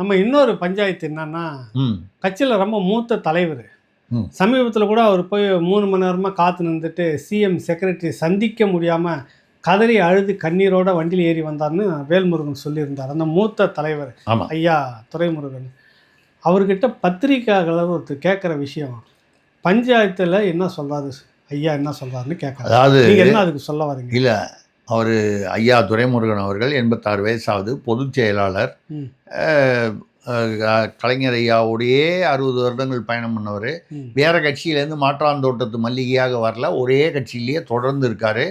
நம்ம இன்னொரு பஞ்சாயத்து என்னன்னா, கட்சியில் ரொம்ப மூத்த தலைவர். சமீபத்தில் கூட அவர் போய் 3 மணி நேரமாக காத்து நின்றுட்டு சிஎம் செக்ரட்டரி சந்திக்க முடியாமல் கதறி அழுது கண்ணீரோட வண்டியில் ஏறி வந்தார்னு வேல்முருகன் சொல்லியிருந்தார். அந்த மூத்த தலைவர் ஐயா துரைமுருகன் அவர்கிட்ட பத்திரிகையாளர் ஒருத்தர் கேட்குற விஷயம், பஞ்சாயத்தில் என்ன சொல்கிறாரு ஐயா, என்ன சொல்கிறாருன்னு கேட்குறாரு. அதாவது நீங்கள் என்ன அதுக்கு சொல்ல வரீங்க? இல்லை, அவர் ஐயா துரைமுருகன் அவர்கள் 86 வயசாவது, பொதுச் செயலாளர். கலைஞர் ஐயாவுடையே 60 வருடங்கள் பயணம் பண்ணவர். வேற கட்சியிலேருந்து மாற்றாந்தோட்டத்து மல்லிகையாக வரல, ஒரே கட்சியிலேயே தொடர்ந்து இருக்கார்.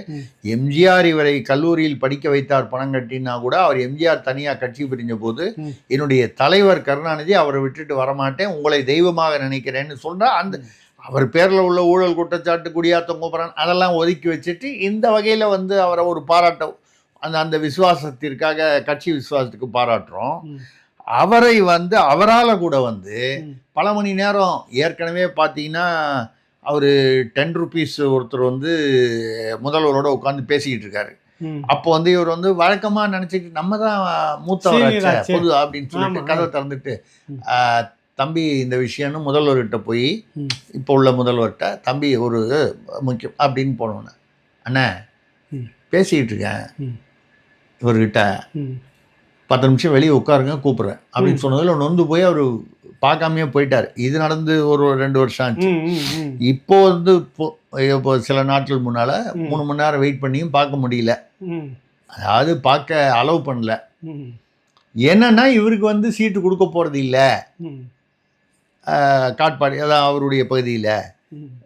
எம்ஜிஆர் இவரை கல்லூரியில் படிக்க வைத்தார் பணம் கட்டினா கூட, அவர் எம்ஜிஆர் தனியாக கட்சி பிரிஞ்ச போது என்னுடைய தலைவர் கருணாநிதி அவரை விட்டுட்டு வரமாட்டேன், உங்களை தெய்வமாக நினைக்கிறேன்னு சொல்கிறார். அந்த அவர் பேரில் உள்ள ஊழல் குற்றச்சாட்டு, குடியாத்தம் கூப்பிட்றான், அதெல்லாம் ஒதுக்கி வச்சுட்டு இந்த வகையில் அவரை ஒரு பாராட்ட அந்த விசுவாசத்திற்காக, கட்சி விசுவாசத்துக்கு பாராட்டுறோம். அவரை அவரால் கூட பல மணி நேரம் ஏற்கனவே பார்த்தீங்கன்னா அவர் 10 rupees ஒருத்தர் முதல்வரோட உட்காந்து பேசிக்கிட்டு இருக்காரு. அப்போ இவர் வழக்கமாக நினச்சிக்கிட்டு நம்ம தான் மூத்தவராச்ச பொது அப்படின்னு சொல்லிட்டு கதவை திறந்துட்டு, தம்பி இந்த விஷயம்னு முதல்வர்கிட்ட போய், இப்போ உள்ள முதல்வர்கிட்ட, தம்பி ஒரு முக்கியம் அப்படின்னு போனோன்னே, அண்ணா பேசிக்கிட்டு இருக்கேன் இவர்கிட்ட, 10 நிமிஷம் வெளியே உட்காருங்க கூப்பிட்றேன் அப்படின்னு சொன்னதில் நொந்து போய் அவர் பார்க்காமையே போயிட்டார். இது நடந்து ஒரு 2 வருஷம் ஆச்சு. இப்போ இப்போ சில நாட்கள் முன்னால் 3 மணி நேரம் வெயிட் பண்ணியும் பார்க்க முடியல. அதாவது பார்க்க அலோவ் பண்ணல. என்னன்னா இவருக்கு சீட்டு கொடுக்க போகிறது இல்லை, காட்பாடி அதான் அவருடைய பகுதியில்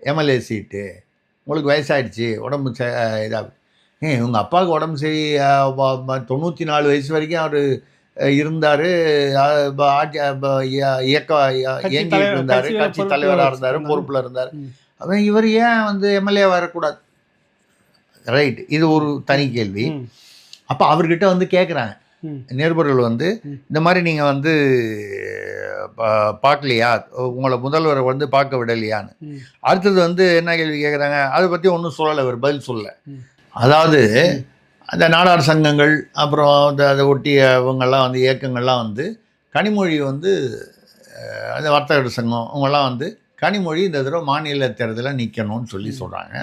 எம்எல்ஏ சீட்டு, உங்களுக்கு வயசாகிடுச்சு, உடம்பு இதாக, இவங்க அப்பாவுக்கு உடம்பு சரி, 94 வயசு வரைக்கும் அவர் இருந்தார், இயங்கிட்டு இருந்தார், கட்சி தலைவராக இருந்தார், பொறுப்பில் இருந்தார். அவன் இவர் ஏன் எம்எல்ஏ வரக்கூடாது? ரைட், இது ஒரு தனி கேள்வி. அப்போ அவர்கிட்ட கேட்குறாங்க நிருபர்கள், இந்த மாதிரி நீங்கள் பார்க்கலையா, உங்களை முதல்வரை பார்க்க விடலையான்னு. அடுத்தது என்ன கேள்வி கேட்குறாங்க, அதை பற்றி ஒன்றும் சொல்லலை, அவர் பதில் சொல்லலை. அதாவது அந்த நாடார் சங்கங்கள், அப்புறம் அதை ஒட்டிய இவங்கெல்லாம் இயக்கங்கள்லாம் கனிமொழி அந்த வர்த்தகர் சங்கம் அவங்கெல்லாம் கனிமொழி இந்த தடவை மாநில தேர்தலில் நிற்கணும்னு சொல்கிறாங்க.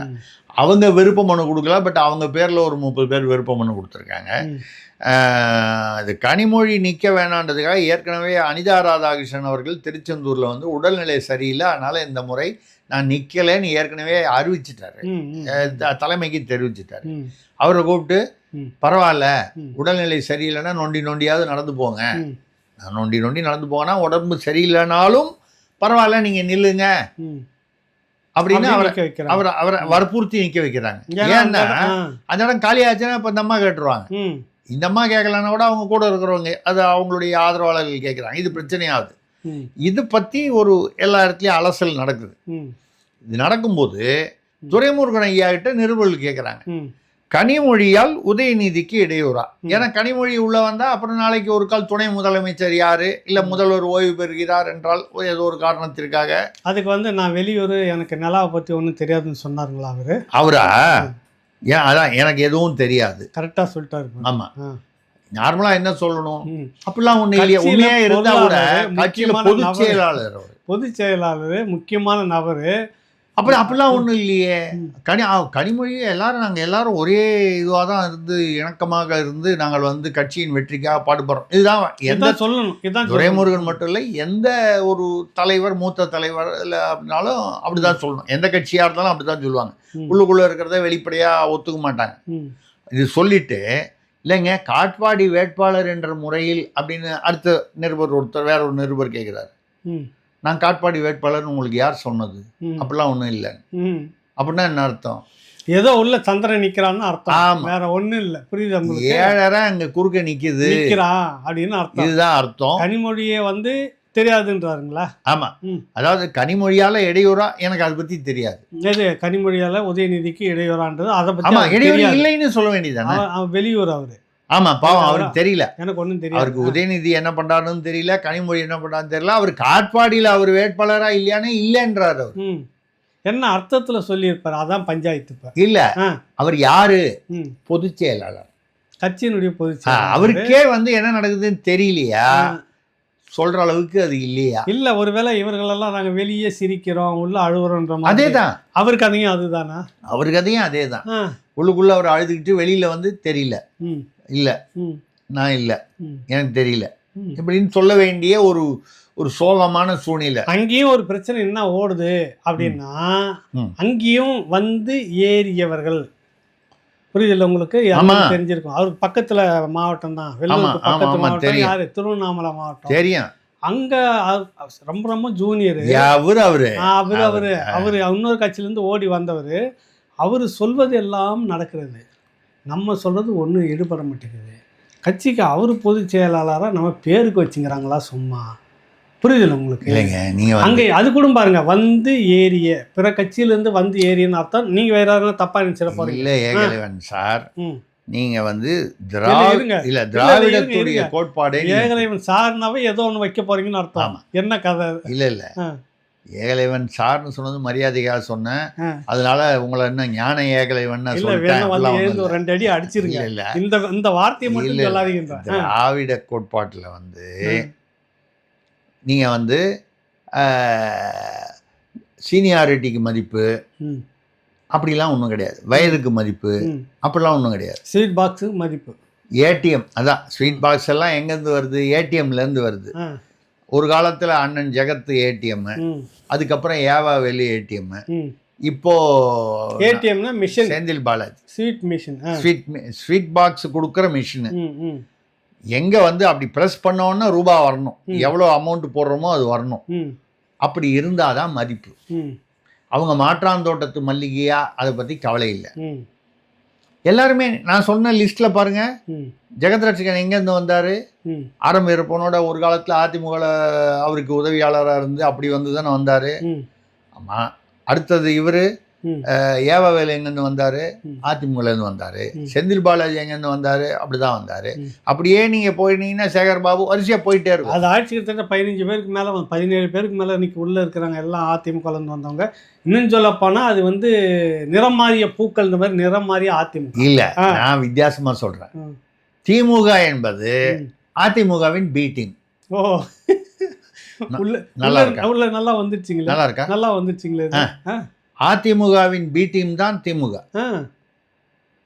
அவங்க விருப்ப மனு கொடுக்கல, பட் அவங்க பேரில் ஒரு 30 பேர் விருப்ப மனு கொடுத்துருக்காங்க. அது கனிமொழி நிற்க வேணான்றதுக்காக ஏற்கனவே அனிதா ராதாகிருஷ்ணன் அவர்கள் திருச்செந்தூரில் உடல்நிலை சரியில்லை, அதனால் இந்த முறை நான் நிற்கலைன்னு ஏற்கனவே அறிவிச்சிட்டாரு, தலைமைக்கு தெரிவிச்சிட்டாரு. அவரை கூப்பிட்டு, பரவாயில்ல உடல்நிலை சரியில்லைன்னா நொண்டியாவது நடந்து போங்க, நான் நொண்டி நடந்து போனா, உடம்பு சரியில்லைனாலும் பரவாயில்ல நீங்கள் நில்லுங்க அப்படின்னு அவரை வற்புறுத்தி நிற்க வைக்கிறாங்க. ஏன்னா அந்த இடம் காலி ஆச்சுன்னா இப்போ இந்த அம்மா கேட்டுருவாங்க. இந்த அம்மா கேட்கலன்னா கூட அவங்க கூட இருக்கிறவங்க, அது அவங்களுடைய ஆதரவாளர்கள் கேட்குறாங்க. இது பிரச்சனையாகுது. இது பற்றி எல்லா இடத்துலையும் அலசல் நடக்குது. இது நடக்கும்போது துரைமுருகன் ஐயா கிட்ட நிருபர்கள் கேட்குறாங்க, கனிமொழியால் உதயநிதிக்கு இடையூறா? ஏன்னா கனிமொழி உள்ள வந்தால் அப்புறம் நாளைக்கு ஒரு கால் துணை முதலமைச்சர் யார், இல்லை முதல்வர் ஓய்வு பெறுகிறார் என்றால் ஏதோ ஒரு காரணத்திற்காக, அதுக்கு நான் வெளியூர், எனக்கு நிலாவை பற்றி ஒன்றும் தெரியாதுன்னு சொன்னாருங்களா அவரா? ஏன் அதான் எனக்கு எதுவும் தெரியாது, கரெக்டாக சொல்லிட்டாரு. ஆமாம், நார்மலாக என்ன சொல்லணும், அப்படிலாம் ஒன்றும் இல்லையா? உண்மையாக இருந்தால் கூட கட்சியில் பொதுச் செயலாளர் முக்கியமான நபர், அப்படிலாம் ஒன்றும் இல்லையே. கனிமொழி நாங்கள் ஒரே இதுவாக தான் இணக்கமாக நாங்கள் கட்சியின் வெற்றிக்காக பாடுபடுறோம். இதுதான் எந்த சொல்லணும். துரைமுருகன் மட்டும் இல்லை, எந்த ஒரு தலைவர், மூத்த தலைவர் இல்லை அப்படின்னாலும் அப்படிதான் சொல்லணும். எந்த கட்சியாக இருந்தாலும் அப்படிதான் சொல்லுவாங்க. உள்ளுக்குள்ளே இருக்கிறத வெளிப்படையாக ஒத்துக்க மாட்டாங்க. இது சொல்லிட்டு, இல்லைங்க காட்பாடி வேட்பாளர் என்ற முறையில் அப்படின்னு அடுத்த நிருபர் ஒருத்தர் வேற ஒரு நிருபர் கேட்குறாரு, நான் காட்பாடி வேட்பாளர்னு உங்களுக்கு யார் சொன்னது? அப்படிலாம் ஒன்றும் இல்லை. அப்படின்னா என்ன அர்த்தம்? ஏதோ உள்ள சந்திரன் நிற்கிறான்னு அர்த்தம், வேற ஒன்றும் இல்லை. புரியுது? 7.5 அங்கே குறுக்க நிற்கிறான் அப்படின்னு அர்த்தம். இதுதான் அர்த்தம். கனிமொழியே தெரியாதுன்றாருங்களா? ஆமாம், அதாவது கனிமொழியால் இடையூறா எனக்கு அதை பற்றி தெரியாது. கனிமொழியால் உதயநிதிக்கு இடையூறான்றது அதை பற்றி இடையூறு இல்லைன்னு சொல்ல வேண்டியதானே. வெளியூர் அவரு. ஆமாம், பாவம் அவருக்கு தெரியல, எனக்கு ஒன்றும் தெரியல. அவருக்கு உதயநிதி என்ன பண்ணுறாருன்னு தெரியல, கனிமொழி என்ன பண்ணுறான்னு தெரியல. அவர் காட்பாடியில் அவர் வேட்பாளரா இல்லையானே இல்லைன்றார். அவர் என்ன அர்த்தத்தில் சொல்லியிருப்பார்? அதான் பஞ்சாயத்து இல்லை, அவர் யாரு? பொதுச் செயலாளர், கட்சியினுடைய பொதுச் செயலாளர். அவருக்கே என்ன நடக்குதுன்னு தெரியலையா? சொல்ற அளவுக்கு அது இல்லையா? இல்ல ஒருவேளை இவர்களெல்லாம் நாங்க வெளியே சிரிக்கிறோம் உள்ள அழுவுறோன்ற மாதிரி. அதேதான் அவர் கதையும் அதுதானா? அவர் கதையும் அதேதான். ஆ. உள்ளுக்குள்ள அவர் அழுதுகிட்டு வெளியில வந்து தெரியல, ம் இல்ல ம் நான் இல்ல, ம் எனக்கு தெரியல ம். இப்படின்னு சொல்ல வேண்டிய ஒரு ஒரு சோகமான சூழ்நிலை. அங்கேயும் ஒரு பிரச்சனை என்ன ஓடுது அப்படின்னா, ம். அங்கேயும் வந்து ஏறியவர்கள், புரியுதுல்ல உங்களுக்கு? ஆமா. யாருக்கு தெரிஞ்சிருக்கும். அவருக்கு பக்கத்துல மாவட்டம் தான், வெள்ளூருக்கு ஆமா, பக்கத்து ஆமா, மாவட்டம் தெரியும். யாரு? திருவண்ணாமலை மாவட்டம். தெரியும். அங்க ரொம்ப ரொம்ப ஜூனியர் அவரு அவரு அவரு அவரு அவரு இன்னொரு கட்சியிலேருந்து ஓடி வந்தவர். அவர் சொல்வது எல்லாம் நடக்கிறது, நம்ம சொல்றது ஒன்றும் ஈடுபட மாட்டேங்குது. கட்சிக்கு அவர் பொதுச் செயலாளராக நம்ம பேருக்கு வச்சுங்கிறாங்களா சும்மா? புரியுதுல்ல உங்களுக்கு? இல்லைங்க, நீங்க அங்கே அது கூட பாருங்க, வந்து ஏறிய பிற கட்சியிலேருந்து வந்து ஏறியன்னு அர்த்தம். நீங்க வேற யாரும் தப்பா நினைச்சிட போறீங்க. இல்ல ஏகலைவன் சார், ம். நீங்க வந்து இருங்க. திராவிடத்துடைய கோட்பாடே ஏகலைவன் சார்னாவே ஏதோ ஒன்று வைக்க போறீங்கன்னு அர்த்தம். ஆமா. என்ன கதை? இல்ல இல்ல ஆ. ஏகலைவன் சார்னு சொன்னது மரியாதைக்காக சொன்னேன். ஆ. அதனால உங்களை என்ன ஞான ஏகலைவன் இல்ல சொல்லிட்டேன். வேணும் வந்து அதெல்லாம் எழுந்து ஒரு 2 அடி அடிச்சிருங்க. இல்ல இந்த இந்த வார்த்தையை இல்ல மட்டும் இல்ல சொல்லாதீங்க. திராவிட கோட்பாட்டுல வந்து நீங்க வந்து சீனியாரிட்டிக்கு மதிப்பு ம் அப்படிலாம் ஒன்றும் கிடையாது. வயதுக்கு மதிப்பு ம். அப்படிலாம் ஒன்றும் கிடையாது. ஸ்வீட் பாக்ஸு மதிப்பு. ஏடிஎம் அதான் ஸ்வீட் பாக்ஸ் எல்லாம் எங்கேருந்து வருது? ஏடிஎம்லேருந்து வருது. ஆ. ஒரு காலத்தில் அண்ணன் ஜெகத்து ஏடிஎம், ம் அதுக்கப்புறம் ஏவாவேலு ஏடிஎம், ம். இப்போ ஏடிஎம்னா machine, Senthil Balaji sweet machine. Sweet box கொடுக்குற மிஷினு. ம் ம் எங்கே வந்து அப்படி ப்ரெஸ் பண்ணோன்னா ரூபா வரணும், எவ்வளோ அமௌண்ட் போடுறோமோ அது வரணும். ம் அப்படி இருந்தால் தான் மதிப்பு. ம் அவங்க மாற்றாந்தோட்டத்து மல்லிகையா அதை பற்றி கவலை இல்லை. ம் எல்லாருமே நான் சொன்ன லிஸ்ட்டில் பாருங்கள். ம் ஜெகத் ரட்சகன் எங்கேருந்து வந்தார்? ம் ஆரம்ப இருப்பனோட ஒரு காலத்தில் அதிமுக அவருக்கு உதவியாளராக இருந்து அப்படி வந்து தானே வந்தார். ம் ஆமாம். அடுத்தது இவர் ம் ஏவாவேலு எங்கேருந்து வந்தார்? ம். அதிமுகலேருந்து வந்தார். ம். செந்தில் பாலாஜி எங்கேருந்து வந்தார்? அப்படி தான் வந்தார். ம். அப்படியே நீங்கள் போயிட்டீங்கன்னா சேகர் பாபு வரிசையாக போயிட்டே இருக்கும். அது ஆட்சி கிட்டத்தட்ட 15 பேருக்கு மேலே 17 பேருக்கு மேலே இன்னைக்கு உள்ளே இருக்கிறாங்க, எல்லாம் அதிமுகலேருந்து வந்தவங்க. இன்னும் சொல்லப்போனால் அது வந்து நிறம் மாறிய பூக்கள், இந்த மாதிரி நிறம் மாறிய அதிமுக இல்லை, நான் வித்தியாசமாக சொல்கிறேன். ம். திமுக என்பது ம். அதிமுகவின் பி டீம். ஓ உள்ள நல்லா உள்ள இருக்கா? உள்ள நல்லா வந்துருச்சிங்களே, நல்லா இருக்கா? நல்லா வந்துருச்சிங்களே இது. ஆ அதிமுகவின் பி டீம் தான் திமுக. ஆ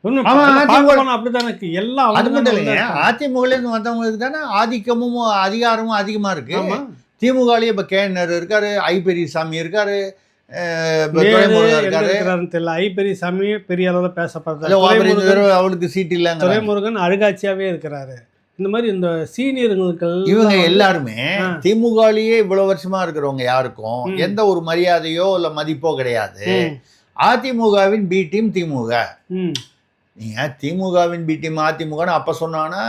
ஒன்றும் ஆமா, அதிமுக அப்படித்தானே இருக்கு எல்லாம். அது அவங்க மட்டும் தான் இல்லைங்க, இருக்காங்க. அதிமுகலேருந்து வந்தவங்களுக்கு தானே ஆதிக்கமும் அதிகாரமும் அதிகமாக இருக்கு. ஆமா. திமுகலேயே இப்போ கேனர் இருக்காரு, ஐ பெரியசாமி இருக்காரு, வேறு துரைமுருகன் எங்க இருக்காரு. இருக்கிறாருன்னு தெரியல. பெரியசாமி பெரிய அளவில் பேசப்படுறாரு. இல்லை, அவர் இந்த தடவை அவளுக்கு சீட் இல்லைங்க. துரைமுருகன் அழுகாட்சியாவே இருக்கிறாரு. இந்த மாதிரி இந்த சீனியர்களுக்கு இவங்க எல்லாருமே ஆ. திமுகலேயே இவ்வளவு வருஷமா இருக்கிறவங்க யாருக்கும் ம். எந்த ஒரு மரியாதையோ இல்லை மதிப்போ கிடையாது. ம், அதிமுகவின் பி டீம் திமுக. ம், நீங்கள் திமுகவின் பி டீம் அதிமுகன்னு அப்போ சொன்னாங்கன்னா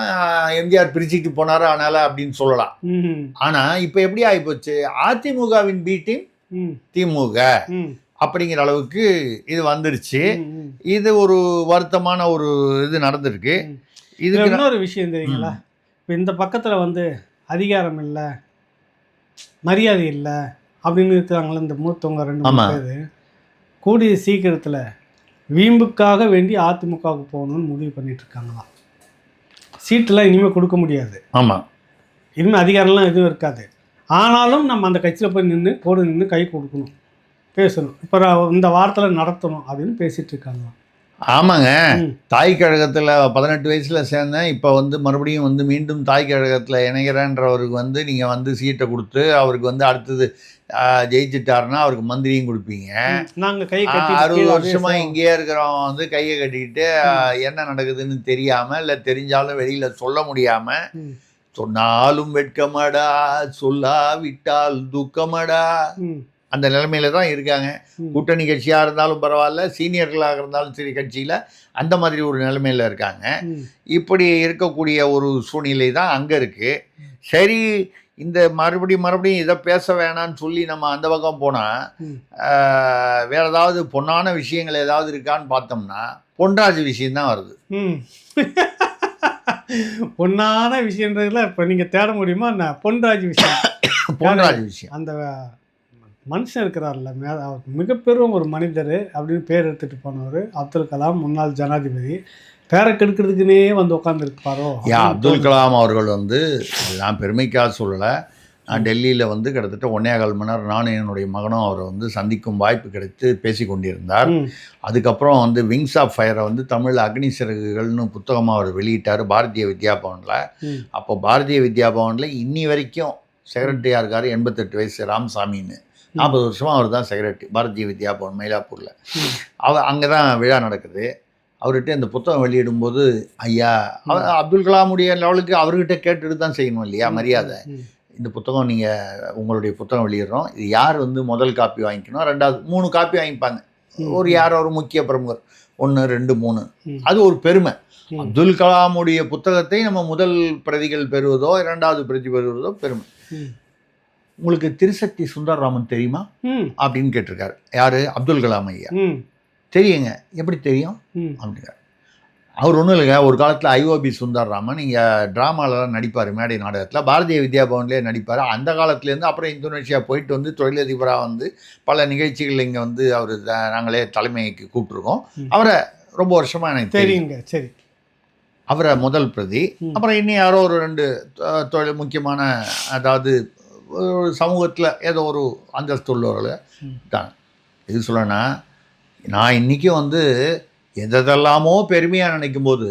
எம்ஜிஆர் பிரிச்சுட்டு போனாரு அதனால அப்படின்னு சொல்லலாம். ம், ஆனால் இப்போ எப்படி ஆகிப்போச்சு? அதிமுகவின் பி டீம் ம், திமுக ம், அப்படிங்கிற அளவுக்கு இது வந்துருச்சு. ம். இது ஒரு வருத்தமான ஒரு இது நடந்திருக்கு. ம். இதுக்கு இதுல இன்னொரு விஷயம் தெரியுங்களா? இப்போ இந்த பக்கத்தில் வந்து அதிகாரம் இல்லை, மரியாதை இல்லை அப்படின்னு இருக்கிறாங்களே இந்த மூத்தவங்க 2 ஆமா. பேர், கூடிய சீக்கிரத்தில் வீம்புக்காக வேண்டி அதிமுகவுக்கு போகணும்னு முடிவு பண்ணிட்டு இருக்காங்களாம். சீட்டெல்லாம் இனிமேல் கொடுக்க முடியாது, ஆமாம். இனிமேல் அதிகாரம்லாம் எதுவும் இருக்காது. ஆனாலும் நம்ம அந்த கட்சியில் போய் நின்று கோடு நின்று கை கொடுக்கணும், பேசணும், இப்போ இந்த வாரத்தில் நடத்தணும் அப்படின்னு பேசிகிட்டு இருக்காங்களாம். ஆமாங்க. ம். தாய் கழகத்தில் 18 வயசில் சேர்ந்தேன். இப்போ வந்து மறுபடியும் வந்து மீண்டும் தாய் கழகத்தில் இணைகிறேன்றவருக்கு வந்து நீங்கள் வந்து சீட்டை கொடுத்து அவருக்கு வந்து அடுத்தது ஜெயிச்சிட்டாருன்னா அவருக்கு மந்திரியும் கொடுப்பீங்க. நாங்கள் கை 60 வருஷமா கட்டி இங்கேயே இருக்கிறவன் வந்து கையை கட்டிக்கிட்டு என்ன நடக்குதுன்னு தெரியாமல், இல்லை தெரிஞ்சாலும் வெளியில் சொல்ல முடியாமல், சொன்னாலும் வெட்கமடா சொல்லாவிட்டால் துக்கமடா அந்த நிலைமையில தான் இருக்காங்க. கூட்டணி கட்சியாக இருந்தாலும் பரவாயில்ல, சீனியர்களாக இருந்தாலும் சரி கட்சியில் அந்த மாதிரி ஒரு நிலைமையில் இருக்காங்க. இப்படி இருக்கக்கூடிய ஒரு சூழ்நிலை தான் அங்கே இருக்குது. சரி, இந்த மறுபடியும் இதை பேச வேணான்னு சொல்லி நம்ம அந்த பக்கம் போனால் வேற ஏதாவது பொன்னான விஷயங்கள் ஏதாவது இருக்கான்னு பார்த்தோம்னா பொன்ராஜ் விஷயம்தான் வருது. பொன்னான விஷயன்றதுல இப்போ நீங்கள் தேட முடியுமா என்ன? பொன்ராஜ் விஷயம். பொன்ராஜ் விஷயம் அந்த மனுஷன் இருக்கிறார்ல, அவர் மிகப்பெரும் ஒரு மனிதர் அப்படின்னு பேர் எடுத்துகிட்டு போனவர் அப்துல் கலாம், முன்னாள் ஜனாதிபதி. பேரை கெடுக்கிறதுக்குன்னே வந்து உட்காந்துருப்பாரோ? அப்துல் கலாம் அவர்கள் வந்து நான் பெருமைக்காக சொல்லலை, டெல்லியில் வந்து கிட்டத்தட்ட 1.25 மணி நேரம் நானும் என்னுடைய மகனும் அவரை வந்து சந்திக்கும் வாய்ப்பு கிடைத்து பேசி கொண்டிருந்தார். அதுக்கப்புறம் வந்து விங்ஸ் ஆஃப் ஃபயரை வந்து தமிழ் அக்னி சிறகுகள்னு புத்தகமாக அவர் வெளியிட்டார் பாரதிய வித்யா பவனில். அப்போ பாரதிய வித்யா பவனில் இன்னி வரைக்கும் செக்ரட்டரியாக இருக்கார் 88 வயசு ராமசாமின்னு. 40 வருஷமாக அவர் தான் செக்ரட்டரி பாரதிய வித்யா பவன் மயிலாப்பூரில். அங்கே தான் விழா நடக்குது. அவர்கிட்ட இந்த புத்தகம் வெளியிடும்போது ஐயா அப்துல் கலாமுடைய லெவலுக்கு அவர்கிட்ட கேட்டுட்டு தான் செய்யணும் இல்லையா மரியாதை. இந்த புத்தகம் நீங்கள் உங்களுடைய புத்தகம் வெளியிடுறோம், இது யார் வந்து முதல் காப்பி வாங்கிக்கணும், 2வது 3 காப்பி வாங்கிப்பாங்க. யாரோ ஒரு முக்கிய பிரமுகர் 1 2 3, அது ஒரு பெருமை. அப்துல் கலாமுடைய புத்தகத்தை நம்ம முதல் பிரதிகள் பெறுவதோ 2வது பிரதி பெறுவதோ பெருமை. உங்களுக்கு திருசக்தி சுந்தரராமன் தெரியுமா அப்படின்னு கேட்டிருக்காரு. யாரு? அப்துல் கலாம் ஐயா. தெரியுங்க. எப்படி தெரியும் அப்படிங்க. அவர் ஒன்றும் இல்லைங்க, ஒரு காலத்தில் ஐஓபி சுந்தரராமன் இங்கே ட்ராமாலலாம் நடிப்பார், மேடை நாடகத்தில் பாரதிய வித்யா பவன்லேயே நடிப்பார். அந்த காலத்துலேருந்து அப்புறம் இந்தோனேஷியா போயிட்டு வந்து தொழிலதிபராக வந்து பல நிகழ்ச்சிகள் இங்கே வந்து அவர் நாங்களே தலைமைக்கு கூப்பிட்ருக்கோம். அவரை ரொம்ப வருஷமாக எனக்கு தெரியுங்க. சரி, அவரை முதல் பிரதி. அப்புறம் இன்னும் யாரோ ஒரு 2 தொழில் முக்கியமான, அதாவது சமூகத்தில் ஏதோ ஒரு அந்தஸ்து உள்ளவர்கள் தான். இது சொல்லணும்னா நான் இன்றைக்கும் வந்து எதெல்லாமோ பெருமையாக நினைக்கும் போது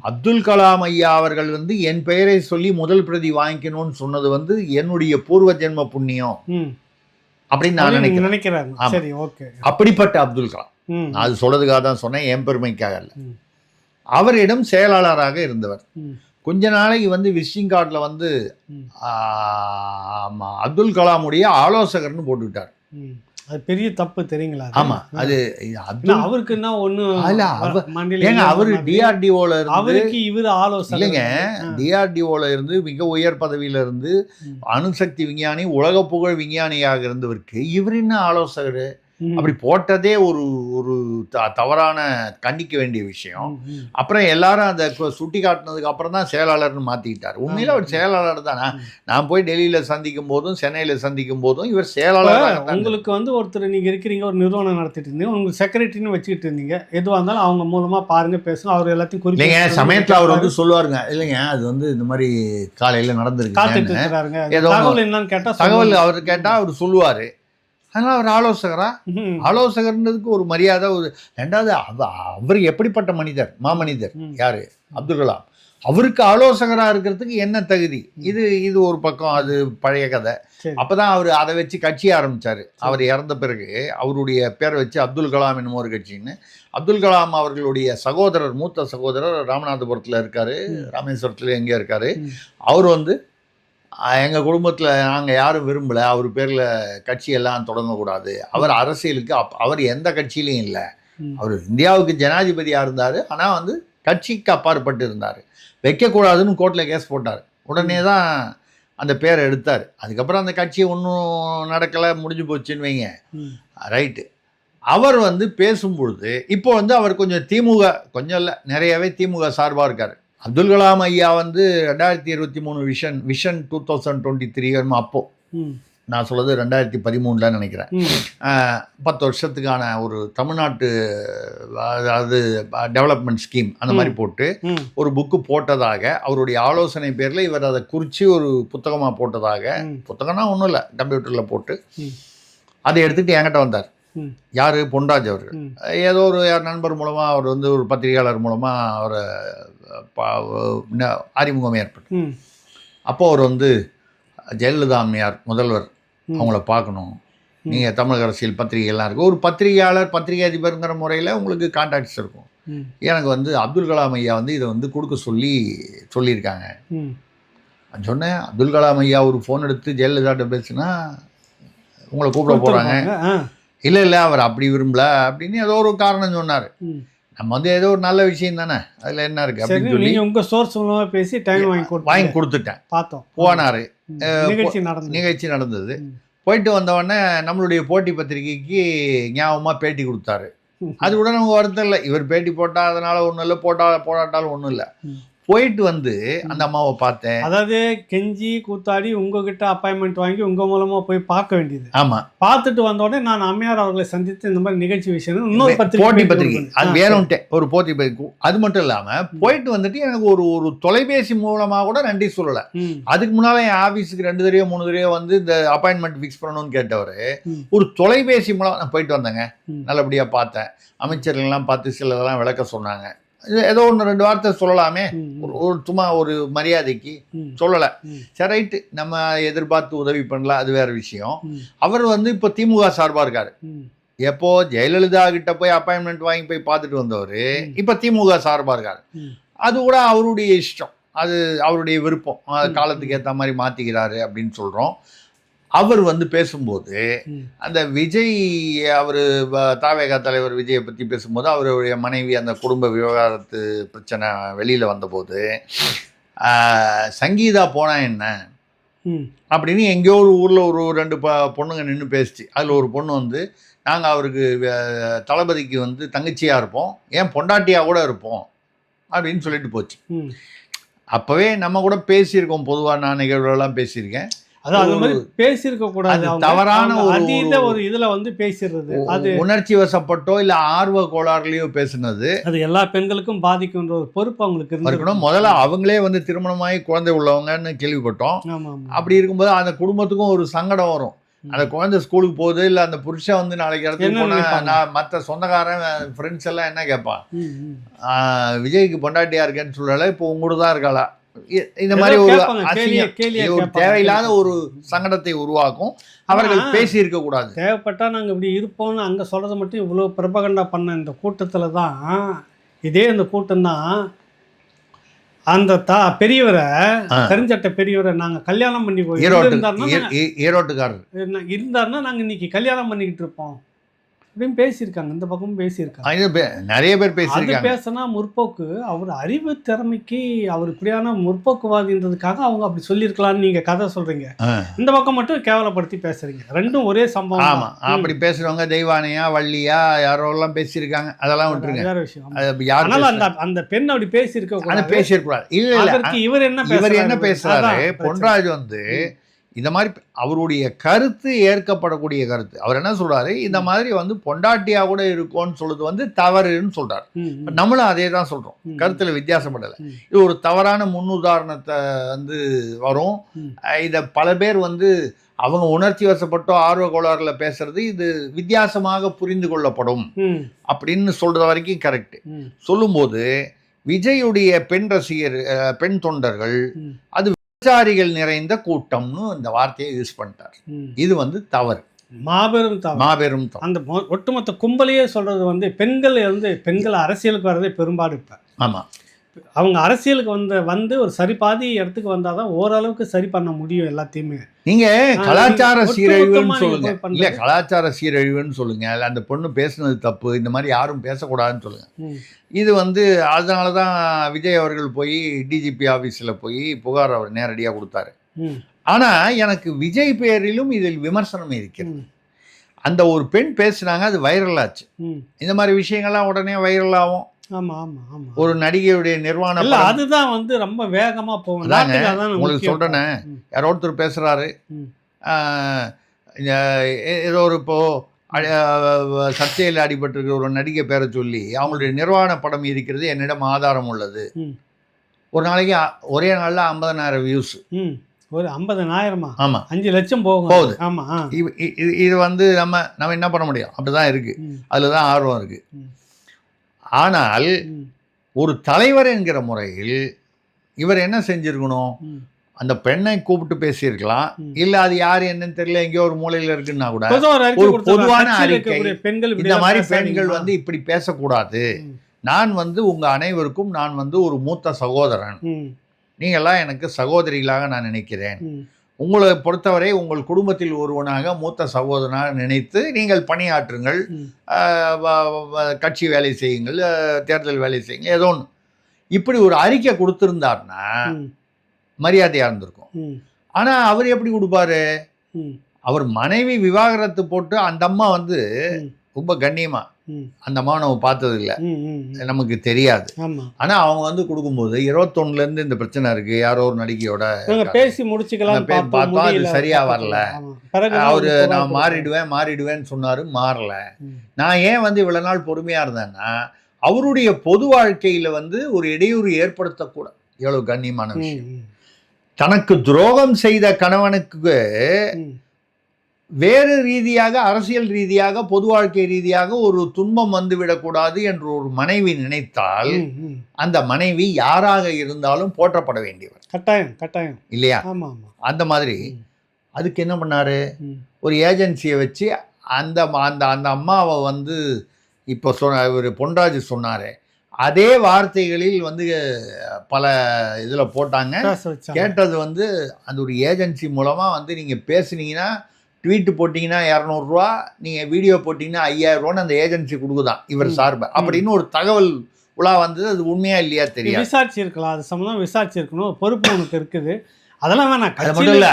அப்துல் கலாம் ஐயா அவர்கள் வந்து என் பெயரை சொல்லி முதல் பிரதி வாங்கிக்கணும்னு சொன்னது வந்து என்னுடைய பூர்வ ஜென்ம புண்ணியம் அப்படின்னு நான் நினைக்கிறேன். அப்படிப்பட்ட அப்துல் கலாம், நான் அது சொல்றதுக்காக தான் சொன்னேன், என் பெருமைக்காக இல்லை. அவரிடம் செயலாளராக இருந்தவர். கொஞ்ச நாளைக்கு வந்து விசிட்டிங் கார்டில் வந்து அப்துல் கலாமுடைய ஆலோசகர்னு போட்டுக்கிட்டார். அது பெரிய தப்பு தெரியுங்களா? ஆமா, அது அவருக்குன்னா ஒன்றும் ஏங்க, அவரு டிஆர்டிஓல இருந்து, அவருக்கு இவர் ஆலோசனை இல்லைங்க, டிஆர்டிஓல இருந்து மிக உயர் பதவியில இருந்து அணுசக்தி விஞ்ஞானி, உலக புகழ் விஞ்ஞானியாக இருந்தவருக்கு இவர் என்ன ஆலோசகர்? அப்படி போட்டதே ஒரு ஒரு தவறான கண்டிக்க வேண்டிய விஷயம். அப்புறம் எல்லாரும் அதை சுட்டி காட்டினதுக்கு அப்புறம் தான் செயலாளர்னு மாற்றிக்கிட்டார். உண்மையில் அவர் செயலாளர் தான். நான் போய் டெல்லியில் சந்திக்கும் போதும் சென்னையில் சந்திக்கும் போதும் இவர் செயலாளர். உங்களுக்கு வந்து ஒருத்தர் நீங்கள் இருக்கிறீங்க, ஒரு நிறுவனம் நடத்திட்டு இருந்தீங்க, உங்களுக்கு செக்ரட்டரின்னு வச்சுக்கிட்டு இருந்தீங்க, எதுவாக இருந்தாலும் அவங்க மூலமாக பாருங்கள் பேசுங்க, அவர் எல்லாத்தையும் குறிப்பிங்க. சமயத்தில் அவர் வந்து சொல்லுவாருங்க, இல்லைங்க அது வந்து இந்த மாதிரி காலையில் நடந்திருக்கு, காத்துட்டு இருக்கிறாருங்க, ஏதோ தகவல் என்னன்னு கேட்டால் தகவல் அவர் கேட்டால் அவர் சொல்லுவார். அதனால் அவர் ஆலோசகர்ன்றதுக்கு ஒரு மரியாதை. ஒரு 2வது அவர் எப்படிப்பட்ட மனிதர், மாமனிதர் யார்? அப்துல் கலாம். அவருக்கு ஆலோசகராக இருக்கிறதுக்கு என்ன தகுதி? இது ஒரு பக்கம், அது பழைய கதை. அப்போ தான் அவர் அதை வச்சு கட்சி ஆரம்பித்தார். அவர் இறந்த பிறகு அவருடைய பேரை வச்சு அப்துல் கலாம் என்னும் ஒரு கட்சின்னு. அப்துல் கலாம் அவர்களுடைய சகோதரர், மூத்த சகோதரர் ராமநாதபுரத்தில் இருக்கார், ராமேஸ்வரத்தில் எங்கே இருக்கார். அவர் வந்து எங்கள் குடும்பத்தில் நாங்கள் யாரும் விரும்பலை, அவர் பேரில் கட்சியெல்லாம் தொடங்கக்கூடாது, அவர் அரசியலுக்கு அவர் எந்த கட்சியிலையும் இல்லை, அவர் இந்தியாவுக்கு ஜனாதிபதியாக இருந்தார், ஆனால் வந்து கட்சிக்கு அப்பாற்பட்டு இருந்தார், வைக்கக்கூடாதுன்னு கோர்ட்டில் கேஸ் போட்டார். உடனே தான் அந்த பேரை எடுத்தார். அதுக்கப்புறம் அந்த கட்சி ஒன்றும் நடக்கலை, முடிஞ்சு போச்சுன்னு வைங்க. ரைட்டு. அவர் வந்து பேசும்பொழுது இப்போ வந்து அவர் கொஞ்சம் திமுக, கொஞ்சம் இல்லை நிறையவே திமுக சார்பாக இருக்கார். அப்துல் கலாம் ஐயா வந்து 2023 விஷன் 2023 அப்போ நான் சொல்கிறது 2013 நினைக்கிறேன். 10 வருஷத்துக்கான ஒரு தமிழ்நாட்டு அதாவது டெவலப்மெண்ட் ஸ்கீம் அந்த மாதிரி போட்டு ஒரு புக்கு போட்டதாக, அவருடைய ஆலோசனை பேரில் இவர் அதை குறித்து ஒரு புத்தகமாக போட்டதாக, புத்தகம்னா ஒன்றும் இல்லை, கம்ப்யூட்டரில் போட்டு அதை எடுத்துகிட்டு என்கிட்ட வந்தார். யார்? பொன்ராஜ் அவர்கள். ஏதோ ஒரு நண்பர் மூலமாக அவர் வந்து ஒரு பத்திரிகையாளர் மூலமாக அவரை அறிமுகம் ஏற்பட்டு, அப்போது அவர் வந்து ஜெயலலிதா அம்மையார் முதல்வர் அவங்கள பார்க்கணும், நீங்கள் தமிழக அரசியல் பத்திரிகைலாம் இருக்கும், ஒரு பத்திரிகையாளர் பத்திரிகை அதிபருங்கிற முறையில் உங்களுக்கு கான்டாக்ட்ஸ் இருக்கும், எனக்கு வந்து அப்துல் கலாம் ஐயா வந்து இதை வந்து கொடுக்க சொல்லியிருக்காங்க. சொன்னேன், அப்துல் கலாம் ஐயா ஒரு ஃபோன் எடுத்து ஜெயலலிதாட்ட பேசுனா உங்களை கூப்பிட போகிறாங்க. இல்லை அவர் அப்படி விரும்பல அப்படின்னு ஏதோ ஒரு காரணம் சொன்னார். நம்ம வந்து ஏதோ ஒரு நல்ல விஷயம் தானே, அதில் என்ன இருக்குது அப்படின்னு சொல்லி உங்கள் சோர்ஸ் மூலமாக பேசி டைம் வாங்கி கொடுத்துட்டேன். பார்த்தோம், போனார், நிகழ்ச்சி நடந்தது. போயிட்டு வந்தவொடனே நம்மளுடைய போட்டி பத்திரிகைக்கு ஞாபகமாக பேட்டி கொடுத்தாரு. அது கூட நமக்கு வருத்தம் இல்லை, இவர் பேட்டி போட்டால் அதனால் ஒன்றும் இல்லை, போடாட்டாலும் ஒன்றும் இல்லை. போயிட்டு வந்து அந்த அம்மாவை பார்த்தேன். அதாவது கெஞ்சி கூத்தாடி உங்ககிட்ட அப்பாயின்மெண்ட் வாங்கி உங்க மூலமா போய் பார்க்க வேண்டியது. ஆமா, பார்த்துட்டு வந்த உடனே நான் அம்மையார் அவர்களை சந்தித்து இந்த மாதிரி நிகழ்ச்சி விஷயம் இன்னொரு போட்டி பத்திரிகை அது வேணும்ட்டே ஒரு போட்டி பத்திரிகை. அது மட்டும் இல்லாம போயிட்டு வந்துட்டு எனக்கு ஒரு தொலைபேசி மூலமா கூட நன்றி சொல்லல. அதுக்கு முன்னால என் ஆபீஸுக்கு 2 தடவையோ 3 தடவையோ வந்து இந்த அப்பாயின்மெண்ட் ஃபிக்ஸ் பண்ணணும்னு கேட்டவர் ஒரு தொலைபேசி மூலம் நான் போயிட்டு வந்தேங்க, நல்லபடியா பார்த்தேன், அமைச்சர்கள்லாம் பார்த்து சிலதெல்லாம் விளக்க சொன்னாங்க, ஏதோ 1-2 வார்த்தை சொல்லலாமே, ஒரு சும்மா ஒரு மரியாதைக்கு சொல்லலை. சரி ரைட்டு, நம்ம எதிர்பார்த்து உதவி பண்ணலாம், அது வேற விஷயம். அவர் வந்து இப்போ திமுக சார்பாக இருக்காரு. எப்போ ஜெயலலிதா கிட்ட போய் அப்பாயின்மெண்ட் வாங்கி போய் பார்த்துட்டு வந்தவர் இப்போ திமுக சார்பாக இருக்காரு. அது கூட அவருடைய இஷ்டம், அது அவருடைய விருப்பம், காலத்துக்கு ஏற்ற மாதிரி மாற்றிக்கிறாரு அப்படின்னு சொல்கிறோம். அவர் வந்து பேசும்போது அந்த விஜய், அவர் தாவேகா தலைவர் விஜயை பற்றி பேசும்போது அவருடைய மனைவி அந்த குடும்ப விவகாரத்து பிரச்சனை வெளியில் வந்தபோது சங்கீதா போனால் என்ன அப்படின்னு எங்கேயோ ஒரு ஊரில் ஒரு 2 பொண்ணுங்க நின்று பேசிச்சு. அதில் ஒரு பொண்ணு வந்து நாங்கள் அவருக்கு தளபதிக்கு வந்து தங்கச்சியாக இருப்போம், ஏன் பொண்டாட்டியாக கூட இருப்போம் அப்படின்னு சொல்லிட்டு போச்சு. அப்போவே நம்ம கூட பேசியிருக்கோம், பொதுவாக நான் நிகழ்வுகளெல்லாம் பேசியிருக்கேன். அது மாதிரி பேசியிருக்க கூடாது, தவறான ஒரு இதுல வந்து பேசுறது, அது உணர்ச்சி வசப்பட்டோ இல்ல ஆர்வ கோளாறுலயோ பேசுனது, அது எல்லா பெண்களுக்கும் பாதிக்குன்ற ஒரு பொறுப்பு அவங்களுக்கு இருக்கணும். முதல்ல அவங்களே வந்து திருமணமாகி குழந்தை உள்ளவங்கன்னு கேள்விப்பட்டோம். அப்படி இருக்கும்போது அந்த குடும்பத்துக்கும் ஒரு சங்கடம் வரும். அந்த குழந்தை ஸ்கூலுக்கு போகுது, இல்ல அந்த புருஷன் வந்து நாளைக்கு இடத்துக்கு போனா மற்ற சொந்தக்காரன் ஃப்ரெண்ட்ஸ் எல்லாம் என்ன கேட்பான், விஜய்க்கு பொண்டாட்டியா இருக்கேன்னு சொல்லல, இப்போ உங்களோட தான் இருக்காளா, இந்த மாதிரி ஒரு தேவையில்லாத ஒரு சங்கடத்தை உருவாக்கும். அவர்கள் பேசி இருக்க கூடாது. தேவைப்பட்டா நாங்க இப்படி இருப்போம்னு அங்க சொல்றது மட்டும் இவ்வளவு பிரபகண்டா பண்ண இந்த கூட்டத்துல தான், இதே இந்த கூட்டம் தான் அந்த பெரியவரை, தெரிஞ்சட்ட பெரியவரை நாங்க கல்யாணம் பண்ணி போய் ஈரோட்டுக்காரர் இருந்தாருன்னா நாங்க இன்னைக்கு கல்யாணம் பண்ணிக்கிட்டு இருப்போம் அப்படின்னு பேசியிருக்காங்க. இந்த பக்கமும் பேசியிருக்காங்க, நிறைய பேர் பேசியிருக்காங்க. பேசினா முற்போக்கு, அவர் அறிவு திறமைக்கு அவர் இப்படியான முற்போக்குவாதின்றதுக்காக அவங்க அப்படி சொல்லியிருக்கலாம்னு நீங்க கதை சொல்றீங்க. இந்த பக்கம் மட்டும் கேவலப்படுத்தி பேசுறீங்க. ரெண்டும் ஒரே சம்பவம். ஆமா, அப்படி பேசுறவங்க தெய்வானையா வள்ளியா யாரோ எல்லாம் பேசியிருக்காங்க, அதெல்லாம் விட்டுருங்க, வேற விஷயம். அந்த பெண் அப்படி பேசியிருக்கூடாது. இல்ல, இவர் என்ன பேசுறாரு, பொன்ராஜ் வந்து இந்த மாதிரி அவருடைய கருத்து ஏற்கப்படக்கூடிய கருத்து. அவர் என்ன சொல்றாரு, இந்த மாதிரி வந்து பொண்டாட்டியா கூட இருக்கும்னு சொல்றது வந்து தவறுன்னு சொல்றாரு. நம்மளும் அதே தான் சொல்றோம், கருத்துல வித்தியாசப்படலை. இது ஒரு தவறான முன்னுதாரணத்தை வந்து வரும். இதை பல பேர் வந்து அவங்க உணர்ச்சி வசப்பட்டோ ஆர்வ கோளாறுல பேசுறது இது வித்தியாசமாக புரிந்து கொள்ளப்படும் அப்படின்னு சொல்ற வரைக்கும் கரெக்ட். சொல்லும்போது விஜயுடைய பெண் ரசிகர், பெண் தொண்டர்கள் அது விசாரிகள் நிறைந்த கூட்டம்னு இந்த வார்த்தையை யூஸ் பண்ணிட்டார். இது வந்து தவறு, மாபெரும் தவறு. அந்த ஒட்டுமொத்த கும்பலையே சொல்றது வந்து பெண்கள் அரசியலுக்கு வர்றதே பெரும்பாடு. இப்ப ஆமா, அவங்க அரசியலுக்கு வந்து ஒரு சரிபாதி இடத்துக்கு வந்தாதான் ஓரளவுக்கு சரி பண்ண முடியும் எல்லாத்தையுமே. நீங்க கலாச்சார சீரழிவுன்னு சொல்லுங்க, இல்ல கலாச்சார சீரழிவுன்னு சொல்லுங்க, அந்த பொண்ணு பேசுனது தப்பு, இந்த மாதிரி யாரும் பேசக்கூடாதுன்னு சொல்லுங்க. இது வந்து அதனாலதான் விஜய் அவர்கள் போய் டிஜிபி ஆபீஸ்ல போய் புகார் அவர் நேரடியாக கொடுத்தாரு. ஆனா எனக்கு விஜய் பேரிலும் இதில் விமர்சனம் இருக்கிறது. அந்த ஒரு பெண் பேசுனாங்க, அது வைரல் ஆச்சு. இந்த மாதிரி விஷயங்கள்லாம் உடனே வைரல் ஆகும். ஒரு நடிகையுடைய நிர்வாணம், அதுதான் வந்து ரொம்ப வேகமா போகும். உங்களுக்கு சொல்றேன்னு, யாரோ ஒருத்தர் பேசுறாரு, ஏதோ ஒரு இப்போ சர்ச்சையில் அடிபட்டிருக்கிற ஒரு நடிகை பேரை சொல்லி அவங்களுடைய நிர்வாண படம் இருக்கிறது, என்னிடம் ஆதாரம் உள்ளது. ஒரு நாளைக்கு ஒரே நாள்ல 50,000 வியூஸ். ஒரு 50,000? ஆமா, 5 லட்சம் போகுது. ஆமா, இது வந்து நம்ம என்ன பண்ண முடியும், அப்படிதான் இருக்கு, அதுலதான் ஆர்வம் இருக்கு. ஆனால் ஒரு தலைவர் என்கிற முறையில் இவர் என்ன செஞ்சிருக்கணும், அந்த பெண்ணை கூப்பிட்டு பேசியிருக்கலாம், இல்ல அது யாரு என்னன்னு தெரியல, எங்கேயோ ஒரு மூலையில இருக்குன்னா கூட ஒரு பொதுவான அறிக்கை, இந்த மாதிரி பெண்கள் வந்து இப்படி பேசக்கூடாது, நான் வந்து உங்க அனைவருக்கும் நான் வந்து ஒரு மூத்த சகோதரன், நீங்கள்லாம் எனக்கு சகோதரிகளாக நான் நினைக்கிறேன், உங்களை பொறுத்தவரை உங்கள் குடும்பத்தில் ஒருவனாக மூத்த சகோதரனாக நினைத்து நீங்கள் பணியாற்றுங்கள், கட்சி வேலை செய்யுங்கள், தேர்தல் வேலை செய்யுங்கள், ஏதோ ஒன்று இப்படி ஒரு அறிக்கை கொடுத்துருந்தாருன்னா மரியாதையா இருந்திருக்கும். ஆனா அவர் எப்படி கொடுப்பாரு, அவர் மனைவி விவாகரத்து போட்டு அந்த அம்மா வந்து ரொம்ப கண்ணியமா அந்த அம்மா நம்ம பார்த்தது இல்லை, நமக்கு தெரியாது. ஆனால் அவங்க வந்து கொடுக்கும்போது 21லேருந்து இந்த பிரச்சனை இருக்குது, யாரோ ஒரு நடிகையோட பேசி முடிச்சுக்கலாம் பார்த்தோம், அது சரியாக வரல. அவர் நான் மாறிடுவேன்னு சொன்னார், மாறல. நான் ஏன் வந்து இவ்வளோ நாள் பொறுமையாக இருந்தேன்னா, அவருடைய பொது வாழ்க்கையில் வந்து ஒரு இடையூறு ஏற்படுத்தக்கூடாது. எவ்வளோ கண்ணியமான விஷயம். தனக்கு துரோகம் செய்த கணவனுக்கு வேறு ரீதியாக, அரசியல் ரீதியாக, பொது வாழ்க்கை ரீதியாக ஒரு துன்பம் வந்துவிடக்கூடாது என்று ஒரு மனைவி நினைத்தால் அந்த மனைவி யாராக இருந்தாலும் போற்றப்பட வேண்டியவர். கட்டாயம் இல்லையா? அந்த மாதிரி அதுக்கு என்ன பண்ணாரு, ஒரு ஏஜென்சியை வச்சு அந்த அந்த அந்த அம்மாவை வந்து இப்போ இவர் பொன்ராஜ் சொன்னாரு, அதே வார்த்தைகளில் வந்து பல இதில் போட்டாங்க. கேட்டது வந்து அந்த ஒரு ஏஜென்சி மூலமாக வந்து நீங்கள் பேசுனீங்கன்னா, ட்வீட்டு போட்டிங்கன்னா 200 ரூபா, நீங்கள் வீடியோ போட்டிங்கன்னா 5000 ரூபான்னு அந்த ஏஜென்சி கொடுக்குதான் இவர் சார்பை அப்படின்னு ஒரு தகவல் உலா வந்தது. அது உண்மையா இல்லையா தெரியும், விசாரிச்சு இருக்கலாம், அது சம்மந்தம் விசாரிச்சு இருக்கணும், பொறுப்பு உனக்கு இருக்குது. அதெல்லாம் வேணாம். அது மட்டும் இல்லை,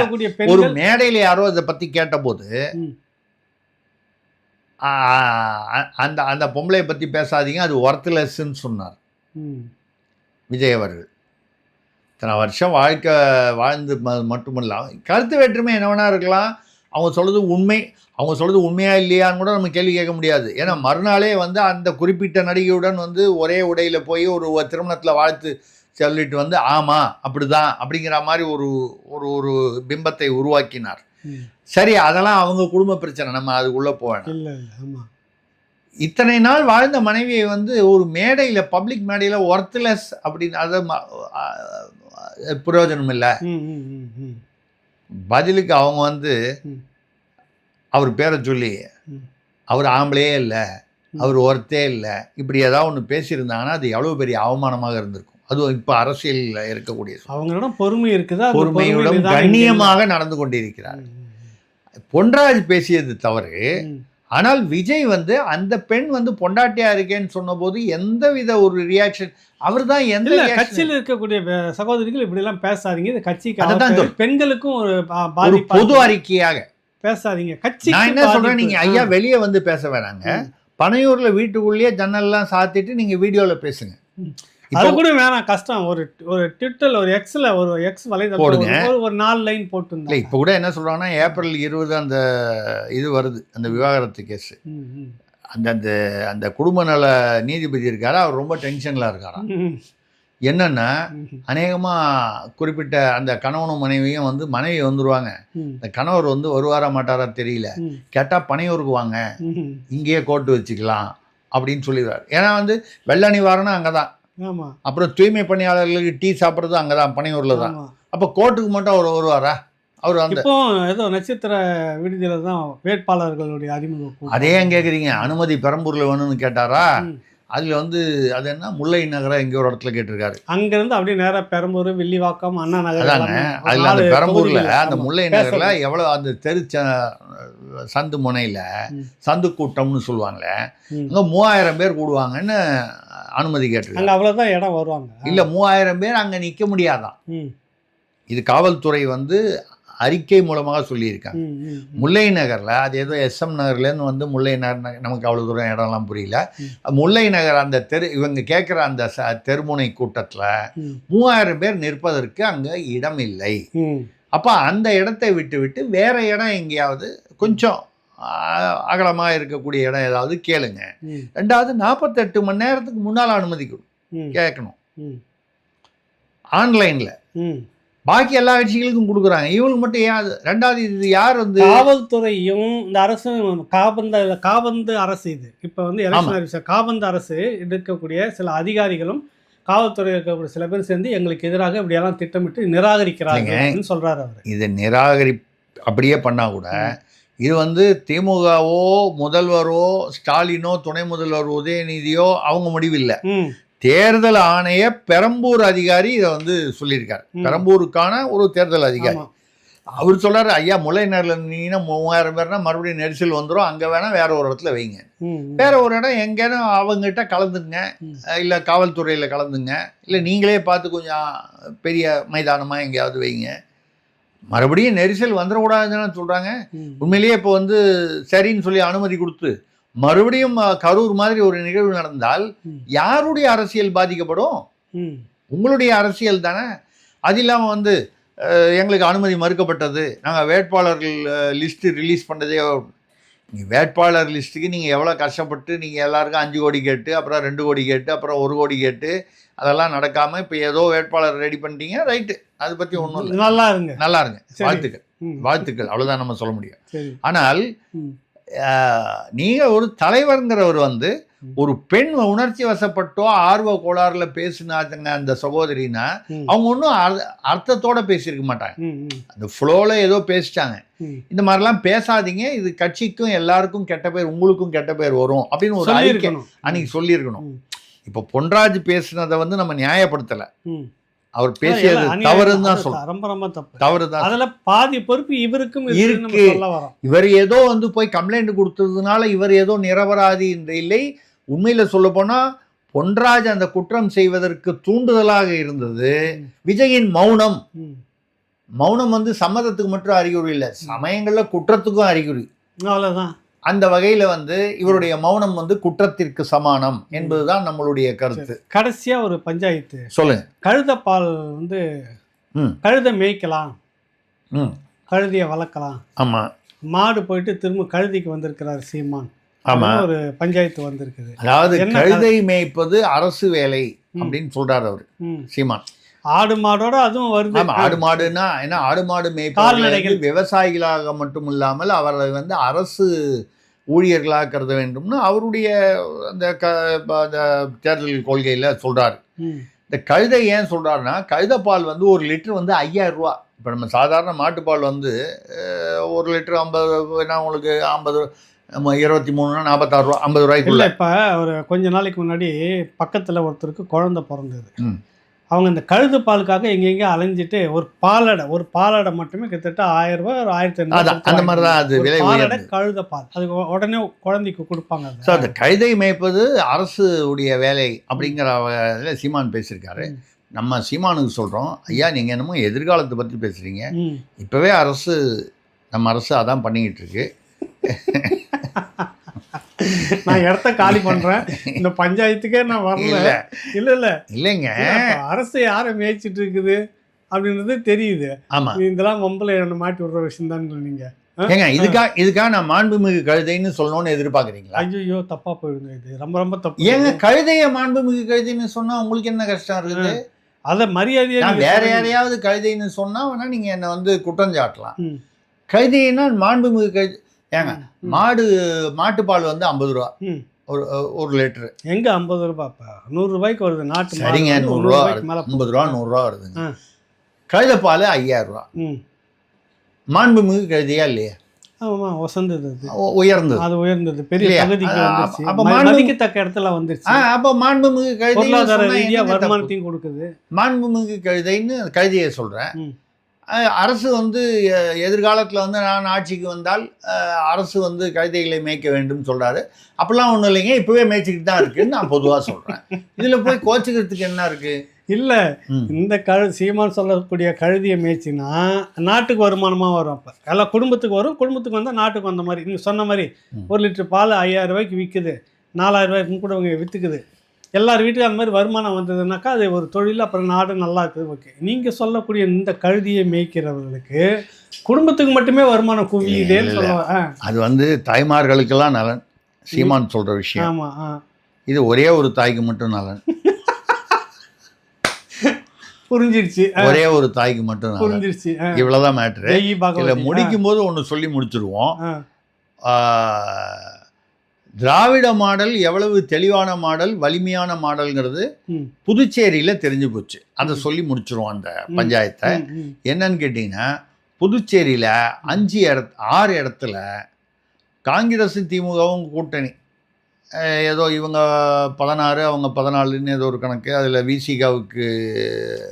ஒரு மேடையில் யாரோ அதை பற்றி கேட்டபோது அந்த அந்த பொம்பளையை பற்றி பேசாதீங்க, அது ஒர்த்லெஸ்ன்னு சொன்னார் விஜய் அவர்கள். இத்தனை வருஷம் வாழ்க்கை வாழ்ந்து மட்டுமல்ல, கருத்து வேற்றுமை என்ன வேணா இருக்கலாம். அவங்க சொல்கிறது உண்மை, அவங்க சொல்கிறது உண்மையா இல்லையான்னு கூட நம்ம கேள்வி கேட்க முடியாது. ஏன்னா மறுநாளே வந்து அந்த குறிப்பிட்ட நடிகையுடன் வந்து ஒரே உடையில் போய் ஒரு திருமணத்தில் வாழ்த்து சொல்லிட்டு வந்து ஆமாம் அப்படிதான் அப்படிங்கிற மாதிரி ஒரு ஒரு ஒரு பிம்பத்தை உருவாக்கினார். சரி, அதெல்லாம் அவங்க குடும்ப பிரச்சனை, நம்ம அதுக்குள்ளே போவேன். இத்தனை நாள் வாழ்ந்த மனைவியை வந்து ஒரு மேடையில், பப்ளிக் மேடையில் ஒர்த்லெஸ் அப்படின்னு அதை பிரயோஜனம் இல்லை. பதிலுக்கு அவங்க வந்து அவர் பேரை சொல்லி அவர் ஆம்பளையே இல்லை, அவர் ஒர்த்தே இல்லை, இப்படி ஏதாவது ஒன்று பேசியிருந்தாங்கன்னா அது எவ்வளோ பெரிய அவமானமாக இருந்திருக்கும். அதுவும் இப்போ அரசியலில் இருக்கக்கூடிய அவங்களிடம் பொறுமை இருக்குதா, பொறுமையுடன் கண்ணியமாக நடந்து கொண்டிருக்கிறார். பொன்ராஜ் பேசியது தவறு. ஆனால் விஜய் வந்து அந்த பெண் வந்து பொண்டாட்டியா இருக்கேன்னு சொன்னபோது எந்தவித ஒரு ரியாக்ஷன், அவர் தான் எந்த கட்சியில் இருக்கக்கூடிய சகோதரிகள் இப்படி எல்லாம் பேசாதீங்க, இது கட்சிக்கு பெண்களுக்கும் ஒரு பொது அறிக்கையாக பேசாதீங்க. கட்சி நான் என்ன சொல்றேன், நீங்க ஐயா வெளியே வந்து பேச வேணாங்க, பனையூர்ல வீட்டுக்குள்ளேயே ஜன்னல்லாம் சாத்திட்டு நீங்க வீடியோல பேசுங்க. அது கூட வேணாம், கஷ்டம். ஒரு ட்விட்டர்ல, ஒரு எக்ஸ்ல, ஒரு எக்ஸ் வலைதளம் ஒரு 4 லைன் போட்டு. இப்போ கூட என்ன சொல்றாங்கன்னா, ஏப்ரல் 20 அந்த இது வருது, அந்த விவாகரத்து கேஸ். அந்த அந்த அந்த குடும்ப நல நீதிபதி இருக்காரு, அவர் ரொம்ப டென்ஷன்ல இருக்காராம். என்னன்னா, அநேகமாக குறிப்பிட்ட அந்த கணவனும் மனைவியும் வந்து மனைவி வந்துடுவாங்க, இந்த கணவர் வந்து வருவாரா மாட்டாரா தெரியல, கேட்டால் பனையூருக்கு வாங்க, இங்கேயே கோர்ட்டு வச்சுக்கலாம் அப்படின்னு சொல்லிடுவார். ஏன்னா வந்து வெள்ள நிவாரணம் அங்கே தான், அப்புறம் தூய்மை பணியாளர்களுக்கு டீ சாப்பிட்றது அங்கே தான், பனையூரில் தான். அப்போ கோர்ட்டுக்கு மட்டும் அவர் வருவாரா? அவர் வந்து இப்போ ஏதோ நட்சத்திர விடுதியில் தான் வேட்பாளர்களுடைய அறிமுகம். அதே ஏன் கேட்குறீங்க, அனுமதி பெரம்பூரில் வேணும்னு கேட்டாரா? அதில் வந்து அது என்ன முல்லை நகரம் எங்கே ஒரு இடத்துல கேட்டிருக்காரு, அங்கேருந்து அப்படியே நேராக பெரம்பூர், வில்லிவாக்கம், அண்ணா நகர் தாங்க. அதில் அந்த பெரம்பூரில் அந்த முல்லை நகரில் எவ்வளோ அந்த தெரு சந்து முனையில் சந்து கூட்டம்னு சொல்லுவாங்களே, அங்கே 3000 பேர் கூடுவாங்கன்னு அனுமதி கேட்டிருக்காங்க. அவ்வளோதான் இடம் வருவாங்க. இல்லை, 3000 பேர் அங்கே நிற்க முடியாதான். இது காவல்துறை வந்து அறிக்கை மூலமாக சொல்லியிருக்காங்க. முல்லை நகரில் அது ஏதோ SM நகர்லேருந்து வந்து முல்லை நகர், நமக்கு அவ்வளோ தூரம் இடம்லாம் புரியல. முல்லை நகர் அந்த இவங்க கேட்குற அந்த தெருமுனை கூட்டத்தில் 3000 பேர் நிற்பதற்கு அங்கே இடம் இல்லை. அப்போ அந்த இடத்தை விட்டு வேற இடம் எங்கேயாவது கொஞ்சம் அகலமாக இருக்கக்கூடிய இடம் ஏதாவது கேளுங்க. 2வது 48 மணி நேரத்துக்கு முன்னால் அனுமதி கேட்கணும் ஆன்லைனில். பாக்கி எல்லா கட்சிகளுக்கும் கொடுக்குறாங்க, இவங்களுக்கு மட்டும் ஏன்? 2வது இது யார் வந்து காவல்துறையும் இந்த அரசும் காபந்து அரசு இது. இப்போ வந்து எலெக்ஷன் காபந்து அரசு இருக்கக்கூடிய சில அதிகாரிகளும் காவல்துறை இருக்கக்கூடிய சில பேர் சேர்ந்து எங்களுக்கு எதிராக இப்படியெல்லாம் திட்டமிட்டு நிராகரிக்கிறாங்க சொல்றாரு அவர். இதை அப்படியே பண்ணா கூட இது வந்து திமுகவோ முதல்வரோ ஸ்டாலினோ துணை முதல்வர் உதயநிதியோ அவங்க முடிவில்லை. தேர்தல் ஆணைய பெரம்பூர் அதிகாரி இதை வந்து சொல்லியிருக்காரு. பெரம்பூருக்கான ஒரு தேர்தல் அதிகாரி அவர் சொல்றாரு, ஐயா முல்லை நகரில் இருந்தீங்கன்னா 3000 பேர்னா மறுபடியும் நெரிசல் வந்துடும், அங்கே வேணா வேற ஒரு இடத்துல வைங்க, வேற ஒரு இடம் எங்கேனா அவங்ககிட்ட கலந்துங்க, இல்லை காவல்துறையில் கலந்துங்க, இல்லை நீங்களே பார்த்து கொஞ்சம் பெரிய மைதானமாக எங்கேயாவது வைங்க, மறுபடியும் நெரிசல் வந்துடக்கூடாதுன்னு சொல்கிறாங்க. உண்மையிலேயே இப்போ வந்து சரின்னு சொல்லி அனுமதி கொடுத்து மறுபடியும் கரூர் மாதிரி ஒரு நிகழ்வு நடந்தால் யாருடைய அரசியல் பாதிக்கப்படும்? உங்களுடைய அரசியல் தானே. அது இல்லாமல் வந்து எங்களுக்கு அனுமதி மறுக்கப்பட்டது, நாங்கள் வேட்பாளர்கள் லிஸ்ட்டு ரிலீஸ் பண்ணதே. நீங்கள் வேட்பாளர் லிஸ்ட்டுக்கு நீங்கள் எவ்வளோ கஷ்டப்பட்டு நீங்கள் எல்லாருக்கும் 5 கோடி கேட்டு, அப்புறம் 2 கோடி கேட்டு, அப்புறம் 1 கோடி கேட்டு, அதெல்லாம் நடக்காமல் இப்போ ஏதோ வேட்பாளர் ரெடி பண்ணிட்டீங்க, ரைட்டு, அதை பற்றி ஒன்றும் இல்லை, நல்லா இருங்க, வாழ்த்துக்கள், அவ்வளோதான் நம்ம சொல்ல முடியும். ஆனால் நீங்கள் ஒரு தலைவருங்கிறவர் வந்து ஒரு பெண் உணர்ச்சி வசப்பட்டோ ஆர்வ கோளாறுல பேசினாங்க அந்த சகோதரினா, அவங்க ஒன்றும் அர்த்தத்தோட பேசியிருக்க மாட்டாங்க, அந்த ஃப்ளோல ஏதோ பேசிட்டாங்க. இந்த மாதிரிலாம் பேசாதீங்க, இது கட்சிக்கும் எல்லாருக்கும் கெட்ட பேர், உங்களுக்கும் கெட்ட பேர் வரும் அப்படின்னு ஒரு அறிக்கை அன்னைக்கு சொல்லியிருக்கணும். இப்போ பொன்ராஜ் பேசுனதை வந்து நம்ம நியாயப்படுத்தலை, அவர் பேசியது தவறுன்னு தான் சொல்றோம், ரொம்ப ரொம்ப தப்பு, தவறுதான். அதுல பாதி பொறுப்பு இவருக்கும் இருக்கு. இவர் ஏதோ வந்து போய் கம்ப்ளைண்ட் கொடுத்ததுனால இவர் ஏதோ நிரபராதி என்று இல்லை. உண்மையில சொல்ல போனா பொன்ராஜ் அந்த குற்றம் செய்வதற்கு தூண்டுதலாக இருந்தது விஜயின் மௌனம். மௌனம் வந்து சம்மதத்துக்கு மட்டும் அறிகுறி இல்லை, சமயங்கள்ல குற்றத்துக்கும் அறிகுறி. அவ்வளவுதான். அந்த வகையில வந்து இவருடைய மௌனம் வந்து குற்றத்திற்கு சமானம் என்பதுதான் நம்மளுடைய கருத்து. கடைசியா ஒரு பஞ்சாயத்து சொல்லுங்க. கழுதப்பால் வந்து கழுதை மேய்க்கலாம், கழுதியை வளர்க்கலாம். ஆமா, மாடு போயிட்டு திரும்ப கழுதிக்கு வந்திருக்கிறார் சீமான். ஆமா, ஒரு பஞ்சாயத்து வந்திருக்குது. அதாவது கழுதை மேய்ப்பது அரசு வேலை அப்படின்னு சொல்றாரு அவரு சீமான். ஆடு மாடோட அதுவும் வருது. ஆடு மாடுன்னா என்ன, ஆடு மாடு மேய்ப்பவர்கள் விவசாயிகளாக மட்டும் இல்லாமல் அவர்களை வந்து அரசு ஊழியர்களாக கருத வேண்டும்னு அவருடைய அந்த தேர்தல் கொள்கையில் சொல்றாரு. இந்த கழுதை ஏன் சொல்றாருன்னா, கழுதைப்பால் வந்து 1 லிட்டர் வந்து 5000 ரூபா. இப்போ நம்ம சாதாரண மாட்டுப்பால் வந்து 1 லிட்டர் 50, உங்களுக்கு 50, 23, 46 ரூபா, 50 ரூபாய்க்குள்ள. இப்போ ஒரு கொஞ்ச நாளைக்கு முன்னாடி பக்கத்தில் ஒருத்தருக்கு குழந்தை பிறந்தது. அவங்க இந்த கழுது பாலுக்காக எங்கெங்கே அலைஞ்சிட்டு ஒரு பாலாடை மட்டுமே கிட்டத்தட்ட 1000 ரூபாய், 1500 அந்த மாதிரி தான் அது விலை. கழுத பால் அது உடனே குழந்தைக்கு கொடுப்பாங்க. ஸோ அந்த கழுதை மேய்ப்பது அரசு உடைய வேலை அப்படிங்கிற சீமான் பேசியிருக்காரு. நம்ம சீமானுக்கு சொல்கிறோம், ஐயா நீங்கள் என்னமோ எதிர்காலத்தை பற்றி பேசுகிறீங்க, இப்போவே நம்ம அரசு அதான் பண்ணிக்கிட்டு இருக்கு. நான் இடத்த காலி பண்றேன், இந்த பஞ்சாயத்துக்கே நான் வரல. இல்லைங்க, அரசு யாரை மேய்ச்சிட்டு இருக்குது அப்படின்றது தெரியுது. ஆமா, இதெல்லாம் மொம்பல என்ன மாட்டி விடுற விஷயம் தான் சொன்னீங்க. ஏங்க இதுக்காக நான் மாண்புமிகு கழுதைன்னு சொல்லணும்னு எதிர்பார்க்குறீங்களா? ஐயோ, தப்பா போயிடுங்க, இது ரொம்ப ரொம்ப தப்பு. ஏங்க கழுதைய மாண்புமிகு கழுதைன்னு சொன்னா உங்களுக்கு என்ன கஷ்டம் இருக்குது? அதை மரியாதையா வேற யாரையாவது கழுதைன்னு சொன்னா வேணா நீங்க என்ன வந்து குற்றம் சாட்டலாம். கழுதைன்னா மாண்புமிகு கழுதை. ஏங்க மாட்டுப்பால் வந்து 50 ரூபா ஒரு லிட்டரு. எங்க 50 ரூபாய்ப்பா, 100 ரூபாய்க்கு வருது நாட்டு. சரிங்க, 100 ரூபா, 50 ரூபா, 100 ரூபா வருதுங்க. கழுதைப்பால் 5000 ரூபா. மாண்புமிகு கழுதையா இல்லையா? ஆமா, வசந்தது, உயர்ந்தது, அது உயர்ந்தது, பெரிய பகுதிக்கு வந்துருச்சு. அப்ப மதிக்கத்தக்க இடத்துல வந்துருச்சு. அப்ப மாண்புமிகு கழுதை பொருளாதார ரீதியா வருமானத்தையும் கொடுக்குது. மாண்புமிகு கழுதைன்னு கழுதையை சொல்றேன். அரசு வந்து எதிர்காலத்தில் வந்து நான் ஆட்சிக்கு வந்தால் அரசு வந்து கழுதைகளை மேய்க்க வேண்டும் சொல்கிறாரு. அப்படிலாம் ஒன்றும் இல்லைங்க, இப்போவே மேய்ச்சிக்கிட்டு தான் இருக்குன்னு நான் பொதுவாக சொல்கிறேன். இதில் போய் கோச்சிக்கிறதுக்கு என்ன இருக்குது? இல்லை, இந்த சீமான் சொல்லக்கூடிய கழுதியை மேய்ச்சின்னா நாட்டுக்கு வருமானமாக வரும். அப்போ எல்லாம் குடும்பத்துக்கு வரும், குடும்பத்துக்கு வந்தால் நாட்டுக்கு வந்த மாதிரி. நீங்கள் சொன்ன மாதிரி 1 லிட்டர் பால் 5000 ரூபாய்க்கு விற்குது, 4000 ரூபாய்க்கு கூட அவங்க விற்றுக்குது. எல்லார் வீட்டுக்கும் அந்த மாதிரி வருமானம் வந்ததுனாக்கா அது ஒரு தொழில், அப்புறம் நாடு நல்லா இருக்குது. ஓகே, நீங்கள் சொல்லக்கூடிய இந்த கழுதியை மேய்க்கிறவர்களுக்கு குடும்பத்துக்கு மட்டுமே வருமானம் குவியுதேன்னு சொல்லுவாங்க. அது வந்து தாய்மார்களுக்கெல்லாம் நலன், சீமான் சொல்கிற விஷயம். ஆமாம், இது ஒரே ஒரு தாய்க்கு மட்டும் நலன். புரிஞ்சிருச்சு, ஒரே ஒரு தாய்க்கு மட்டும் புரிஞ்சிருச்சு. இவ்வளோதான் மேட்ரு. இல்லை, முடிக்கும் போது ஒன்று சொல்லி முடிச்சிருவோம். திராவிட மாடல் எவ்வளவு தெளிவான மாடல், வலிமையான மாடல்ங்கிறது புதுச்சேரியில் தெரிஞ்சு போச்சு. அதை சொல்லி முடிச்சிருவோம் அந்த பஞ்சாயத்தை. என்னன்னு கேட்டிங்கன்னா, புதுச்சேரியில் 6 இடத்துல காங்கிரஸும் திமுகவும் கூட்டணி, ஏதோ இவங்க 16 அவங்க 14ன்னு ஏதோ ஒரு கணக்கு. அதில் விசிகாவுக்கு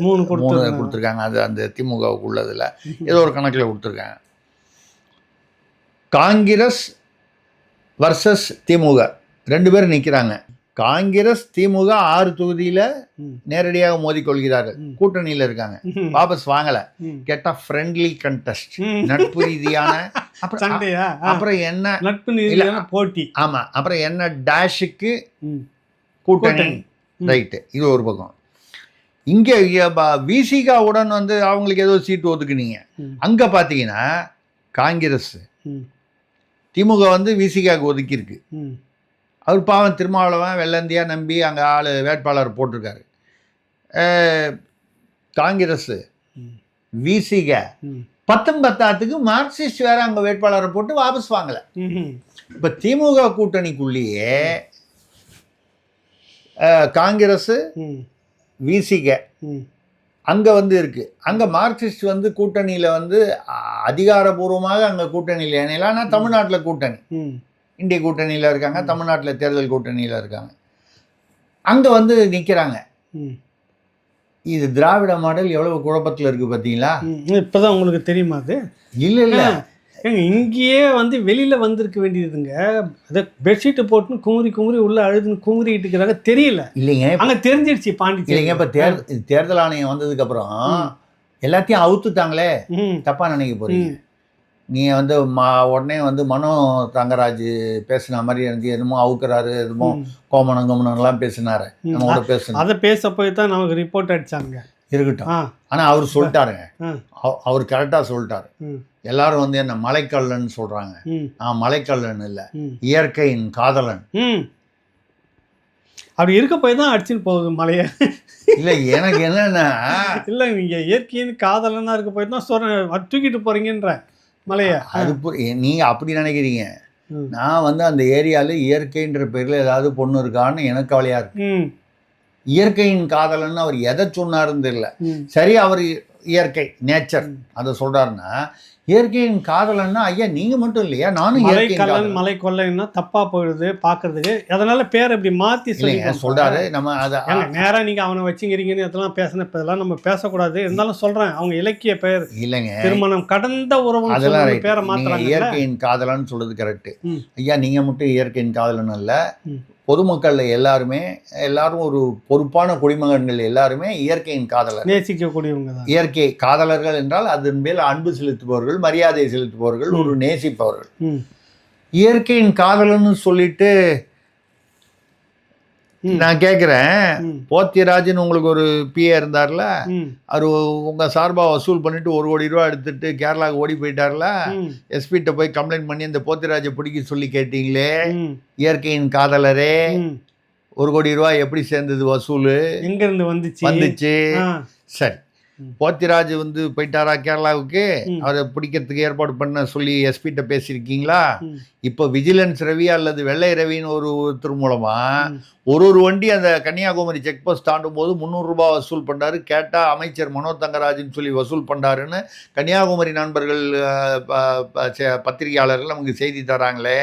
3 கொடுத்துருக்காங்க, அது அந்த திமுகவுக்கு உள்ளதில் ஏதோ ஒரு கணக்கில் கொடுத்துருக்காங்க. காங்கிரஸ் வர்சஸ் திமுக 2 பேரும் நிற்கிறாங்க. காங்கிரஸ் திமுக 6 தொகுதியில நேரடியாக மோதிக்கொள்கிறார்கள், கூட்டணியில இருக்காங்க, வாபஸ் வாங்கல. கேட்டா ஃப்ரெண்ட்லி கண்டெஸ்ட், நட்பு ரீதியான அப்புறம் என்ன நட்பு ரீதியான போட்டி. ஆமா, அப்புறம் என்ன டேஷுக்கு கூட்டணி, ரைட்டு. இது ஒரு பக்கம். இங்கே விசிகாவுடன் வந்து அவங்களுக்கு ஏதோ சீட்டு ஒதுக்குனீங்க. அங்கே பார்த்தீங்கன்னா காங்கிரஸ் திமுக வந்து விசிகாவுக்கு ஒதுக்கியிருக்கு. அவர் பாவம் திருமாவளவன் வெள்ளந்தியாக நம்பி அங்கே ஆள் வேட்பாளர் போட்டிருக்காரு. காங்கிரஸ் விசிக 19 மார்க்சிஸ்ட் வேற அங்கே வேட்பாளரை போட்டு வாபஸ் வாங்கலை. இப்போ திமுக கூட்டணிக்குள்ளேயே காங்கிரஸ் விசிக அங்கே வந்து இருக்குது. அங்கே மார்க்சிஸ்ட் வந்து கூட்டணியில் வந்து அதிகாரபூர்வமாக அங்கே கூட்டணியில் இணையலாம். ஆனால் தமிழ்நாட்டில் கூட்டணி, இந்திய கூட்டணியில் இருக்காங்க, தமிழ்நாட்டில் தேர்தல் கூட்டணியில் இருக்காங்க, அங்கே வந்து நிற்கிறாங்க. இது திராவிட மாடல் எவ்வளவு குழப்பத்தில் இருக்குது பார்த்தீங்களா? இப்போதான் உங்களுக்கு தெரியுமா அது? இல்லை இங்கேயே வந்து வெளியில் வந்திருக்க வேண்டியதுங்க. அதை பெட்ஷீட்டு போட்டுன்னு குமுறி உள்ளே அழுதுன்னு குமுறிக்கிட்டு இருக்கிறாங்க. தெரியல இல்லைங்க, அங்கே தெரிஞ்சிடுச்சு பாண்டிச்சேரி. இல்லைங்க, இப்போ தேர்தல் ஆணையம் வந்ததுக்கப்புறம் எல்லாத்தையும் அவுத்துட்டாங்களே, தப்பாக நினைக்க போகிறீங்க. நீங்கள் வந்து உடனே வந்து மனோ தங்கராஜ் பேசின மாதிரி இருந்து என்னமோ அவுக்குறாரு, எதுமோ கோமனங்கம்லாம் பேசினாரு, நம்ம கூட பேசணும். அதை பேச போய் தான் நமக்கு ரிப்போர்ட் அடித்தாங்க. இருக்கட்டும், ஆனால் அவர் சொல்லிட்டாருங்க, அவர் கரெக்டாக சொல்லிட்டாரு. எல்லாரும் வந்து என்ன மலைக்கல்லன்னு சொல்றாங்க. நான் மலைக்கல்லன் இல்லை, இயற்கையின் காதலன். அப்படி இருக்க போய் தான் அடிச்சுன்னு போகுது மலைய. இல்லை எனக்கு என்னன்னா, இல்லை நீங்க இயற்கையின் காதலனா இருக்க போய் தான் சொல்றேன், தூக்கிட்டு போறீங்கன்ற மலைய. அது நீங்க அப்படி நினைக்கிறீங்க. நான் வந்து அந்த ஏரியாவில் இயற்கைன்ற பேரில் ஏதாவது பொண்ணு இருக்கான்னு எனக்கு கவலையா இருக்கு. இயற்கையின் காதலன்னு அவர் எதை சொன்னாருன்னு தெரியல. சரி, அவர் இயற்கை நேச்சர் அதை சொல்றாருன்னா, இயற்கையின் காதலன்னா ஐயா நீங்க மட்டும் இல்லையா, நானும் மலை கொள்ளைன்னா தப்பா போயிடுது பாக்குறதுக்கு. அதனால பேர் இப்படி மாத்தி சொல்றாரு. நம்ம அதை நேரா நீங்க அவனை வச்சுங்கிறீங்கன்னு அதெல்லாம் பேசின இதெல்லாம் நம்ம பேசக்கூடாது. இருந்தாலும் சொல்றேன், அவங்க இலக்கிய பெயர் இல்லைங்க, திருமணம் கடந்த உறவு அதெல்லாம் பேரை மாத்துறாங்க. இயற்கையின் காதலன்னு சொல்றது கரெக்ட். ஐயா நீங்க மட்டும் இயற்கையின் காதலன் அல்ல, பொதுமக்கள் எல்லாரும் ஒரு பொறுப்பான குடிமகன்கள் எல்லாருமே இயற்கையின் காதலர், நேசிக்கக்கூடியவங்க தான். இயற்கை காதலர்கள் என்றால் அதன் மேல் அன்பு செலுத்துபவர்கள், மரியாதை செலுத்துபவர்கள், ஒரு நேசிப்பவர்கள். இயற்கையின் காதலன்னு சொல்லிட்டு நான் கேட்குறேன், போத்தியராஜன் உங்களுக்கு ஒரு பிஏ இருந்தார்ல, அவர் உங்கள் சார்பாக வசூல் பண்ணிட்டு 1 கோடி ரூபா எடுத்துட்டு கேரளாவுக்கு ஓடி போயிட்டார்ல, எஸ்பிட்ட போய் கம்ப்ளைண்ட் பண்ணி அந்த போத்தியராஜை பிடிக்க சொல்லி கேட்டீங்களே, இயற்கையின் காதலரே 1 கோடி ரூபா எப்படி சேர்ந்தது வசூல், எங்கேருந்து வந்துச்சு? சரி, போத்திராஜ் வந்து போயிட்டாரா கேரளாவுக்கு, அவரை பிடிக்கிறதுக்கு ஏற்பாடு பண்ண சொல்லி எஸ்பிட்ட பேசியிருக்கீங்களா? இப்போ விஜிலன்ஸ் ரவி அல்லது வெள்ளை ரவின்னு ஒருத்தர் மூலமா ஒரு வண்டி அந்த கன்னியாகுமரி செக் போஸ்ட் தாண்டும் போது 300 ரூபாய் வசூல் பண்ணாரு. கேட்டால் அமைச்சர் மனோ தங்கராஜன் சொல்லி வசூல் பண்ணாருன்னு கன்னியாகுமரி நண்பர்கள் பத்திரிகையாளர்கள் நமக்கு செய்தி தராங்களே.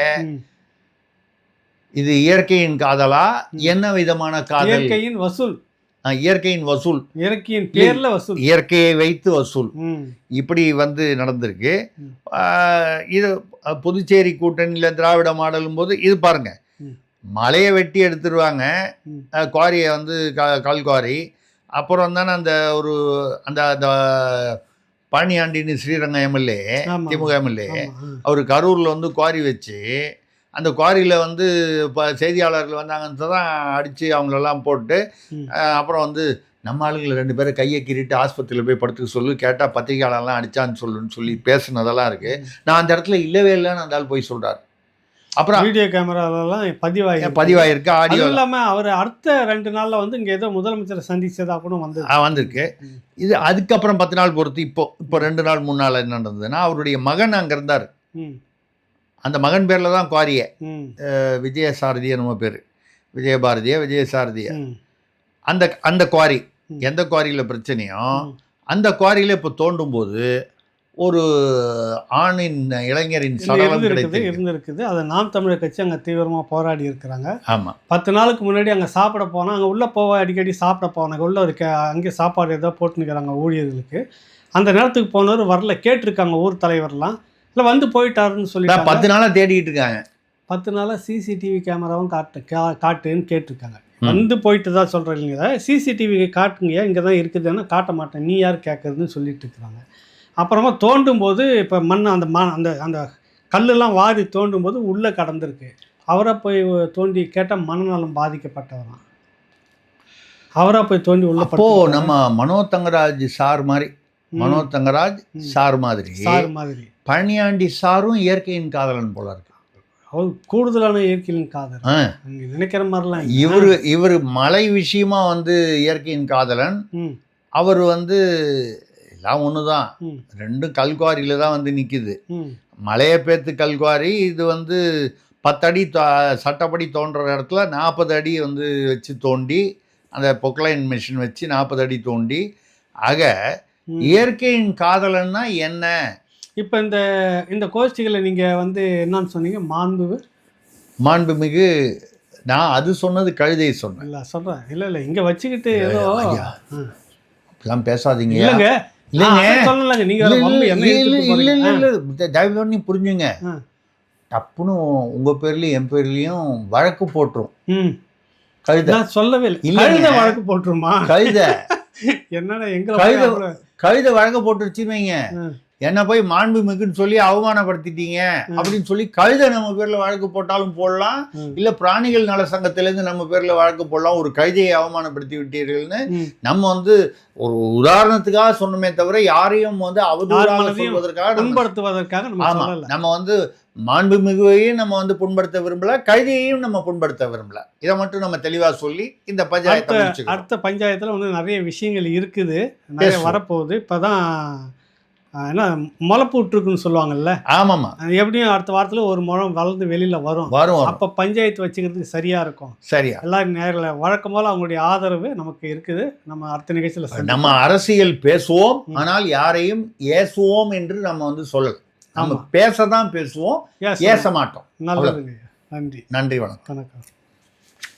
இது இயற்கையின் காதலா, என்ன விதமான காதல்? இயற்கையின் வசூல், இயற்கையின் வசூல், இயற்கையின் பேர்ல வசூல், இயற்கையை வைத்து வசூல், இப்படி வந்து நடந்திருக்கு. இது புதுச்சேரி கூட்டணியில் திராவிட மாடலும் போது இது பாருங்க, மலையை வெட்டி எடுத்துருவாங்க, குவாரியை வந்து கல்குவாரி. அப்புறம் தானே அந்த ஒரு அந்த பழனியாண்டின்னு ஸ்ரீரங்கம் எம்எல்ஏ, திமுக எம்எல்ஏ, அவர் கரூரில் வந்து குவாரி வச்சு அந்த குவாரியில் வந்து இப்போ செய்தியாளர்கள் வந்தாங்கன்னு தான் அடித்து அவங்களெல்லாம் போட்டு, அப்புறம் வந்து நம்ம ஆளுங்களை 2 பேரை கையை கீறிட்டு ஆஸ்பத்திரியில் போய் படுத்துக்க சொல்லு, கேட்டால் பத்திரிகையாளர்லாம் அடித்தான்னு சொல்லுன்னு சொல்லி பேசுனதெல்லாம் இருக்குது. நான் அந்த இடத்துல இல்லவே இல்லைன்னு அந்த ஆள் போய் சொல்கிறார். அப்புறம் வீடியோ கேமராலெல்லாம் பதிவாயிருக்கு, ஆடியோ இல்லாமல் அவர் அடுத்த 2 நாளில் வந்து இங்கே ஏதோ முதலமைச்சரை சந்திச்சதா கூட வந்திருக்கு. இது அதுக்கப்புறம் 10 நாள் பொறுத்து இப்போ 2 நாள் 3 நாள் என்ன நடந்ததுன்னா, அவருடைய மகன் அங்கே இருந்தார். அந்த மகன் பேரில் தான் குவாரியை, விஜயசாரதியை நம்ம பேர், விஜயசாரதியை. அந்த குவாரி, எந்த குவாரியில் பிரச்சனையோ அந்த குவாரியில் இப்போ தோண்டும் போது ஒரு ஆணின் இளைஞரின் சடலம் இருந்திருக்குது. அதை நாம் தமிழர் கட்சி அங்கே தீவிரமாக போராடி இருக்கிறாங்க. ஆமாம், 10 நாளுக்கு முன்னாடி அங்கே சாப்பிட போனால், அங்கே உள்ளே போவ அடிக்கடி சாப்பிட போனாங்க, உள்ளே அங்கே சாப்பாடு ஏதோ போட்டுனுக்கிறாங்க ஊழியர்களுக்கு. அந்த நேரத்துக்கு போனவர் வரல, கேட்டிருக்காங்க ஊர் தலைவர்லாம், இல்லை வந்து போயிட்டாருன்னு சொல்லி 10 நாளாக தேடிக்கிட்டு இருக்காங்க. 10 நாளாக சிசிடிவி கேமராவும் காட்டுன்னு கேட்டிருக்காங்க. வந்து போயிட்டு தான் சொல்கிறேன் இல்லைங்க, சிசிடிவி காட்டுங்க, இங்கே தான் இருக்குதுன்னு காட்ட மாட்டேன், நீ யார் கேட்குறதுன்னு சொல்லிட்டு இருக்கிறாங்க. அப்புறமா தோண்டும் போது இப்போ அந்த அந்த கல்லெல்லாம் வாரி தோண்டும் போது உள்ளே கடந்திருக்கு. அவரை போய் தோண்டி கேட்டால் மனநலம் பாதிக்கப்பட்டவரான். அவராக போய் தோண்டி உள்ள அப்போ நம்ம மனோ தங்கராஜ் சார் மாதிரி, மனோ தங்கராஜ் சார் மாதிரி பழனியாண்டி சாரும் இயற்கையின் காதலன் போல இருக்கு. அவர் கூடுதலான இயற்கையின் காதலன் நீங்க நினைக்கிற மாதிரிலாம். இவர் மலை விஷயமா வந்து இயற்கையின் காதலன். அவர் வந்து எல்லாம் ஒண்ணுதான், ரெண்டும் கல்குவாரியில தான் வந்து நிக்குது. மலையை பேத்து கல்குவாரி, இது வந்து 10 அடி சட்டப்படி தோன்ற இடத்துல 40 அடி வந்து வச்சு தோண்டி, அந்த பொக்லைன் மிஷின் வச்சு 40 அடி தோண்டி. ஆக இயற்கையின் காதலன்னா என்ன? இப்போ இந்த கோஷ்டிகளை நீங்கள் வந்து என்னன்னு சொன்னீங்க? மாண்புமிகு நான் அது சொன்னது கழுதையை சொன்னேன். இல்லை சொல்கிறேன், இல்லை இங்கே வச்சுக்கிட்டு ஏதோ அப்படிலாம் பேசாதீங்க. இல்லைங்க சொல்லலைங்க, நீங்கள் தயவு பண்ணி புரிஞ்சுங்க. டப்புன்னு உங்கள் பேர்லையும் என் பேர்லையும் வழக்கு போட்டுரும். கழுதை சொல்லவே இல்லை, வழக்கு போட்டுருமா? கழுதை என்னடா எங்க கழுதை வழக்க போட்டுருச்சுன்னு வைங்க, என்ன போய் மாண்புமிகுன்னு சொல்லி அவமானப்படுத்திட்டீங்க அப்படின்னு சொல்லி கழுதை நம்ம பேர்ல வழக்கு போட்டாலும் போடலாம், இல்ல பிராணிகள் நல சங்கத்திலேருந்து நம்ம பேர்ல வழக்கு போடலாம். ஒரு கழுதையை அவமானப்படுத்தி விட்டீர்கள்னு நம்ம வந்து ஒரு உதாரணத்துக்காக சொன்னமே தவிர யாரையும் வந்து அவதூறாக சொல்வதற்காக நம்ம வந்து மாண்புமிகுவையும் நம்ம வந்து புண்படுத்த விரும்பல, கழுதையையும் நம்ம புண்படுத்த விரும்பல. இதை மட்டும் நம்ம தெளிவா சொல்லி இந்த பஞ்சாயத்தை அடுத்த பஞ்சாயத்துல வந்து நிறைய விஷயங்கள் இருக்குது, நிறைய வரப்போகுது. இப்பதான் என்ன முளைப்பு விட்டுருக்குன்னு சொல்லுவாங்கல்ல. ஆமாம்மா, எப்படியும் அடுத்த வாரத்தில் ஒரு முழம் வளர்ந்து வெளியில் வரும். அப்போ பஞ்சாயத்து வச்சுக்கிறதுக்கு சரியாக இருக்கும். சரியா எல்லாரும் நேரில் வழக்கம் போல் அவங்களுடைய ஆதரவு நமக்கு இருக்குது. நம்ம அடுத்த நிகழ்ச்சியில் நம்ம அரசியல் பேசுவோம், ஆனால் யாரையும் ஏசுவோம் என்று நம்ம வந்து சொல்லலாம். நம்ம பேசதான் பேசுவோம், ஏச மாட்டோம். நல்லதுங்க. நன்றி. நன்றி, வணக்கம்.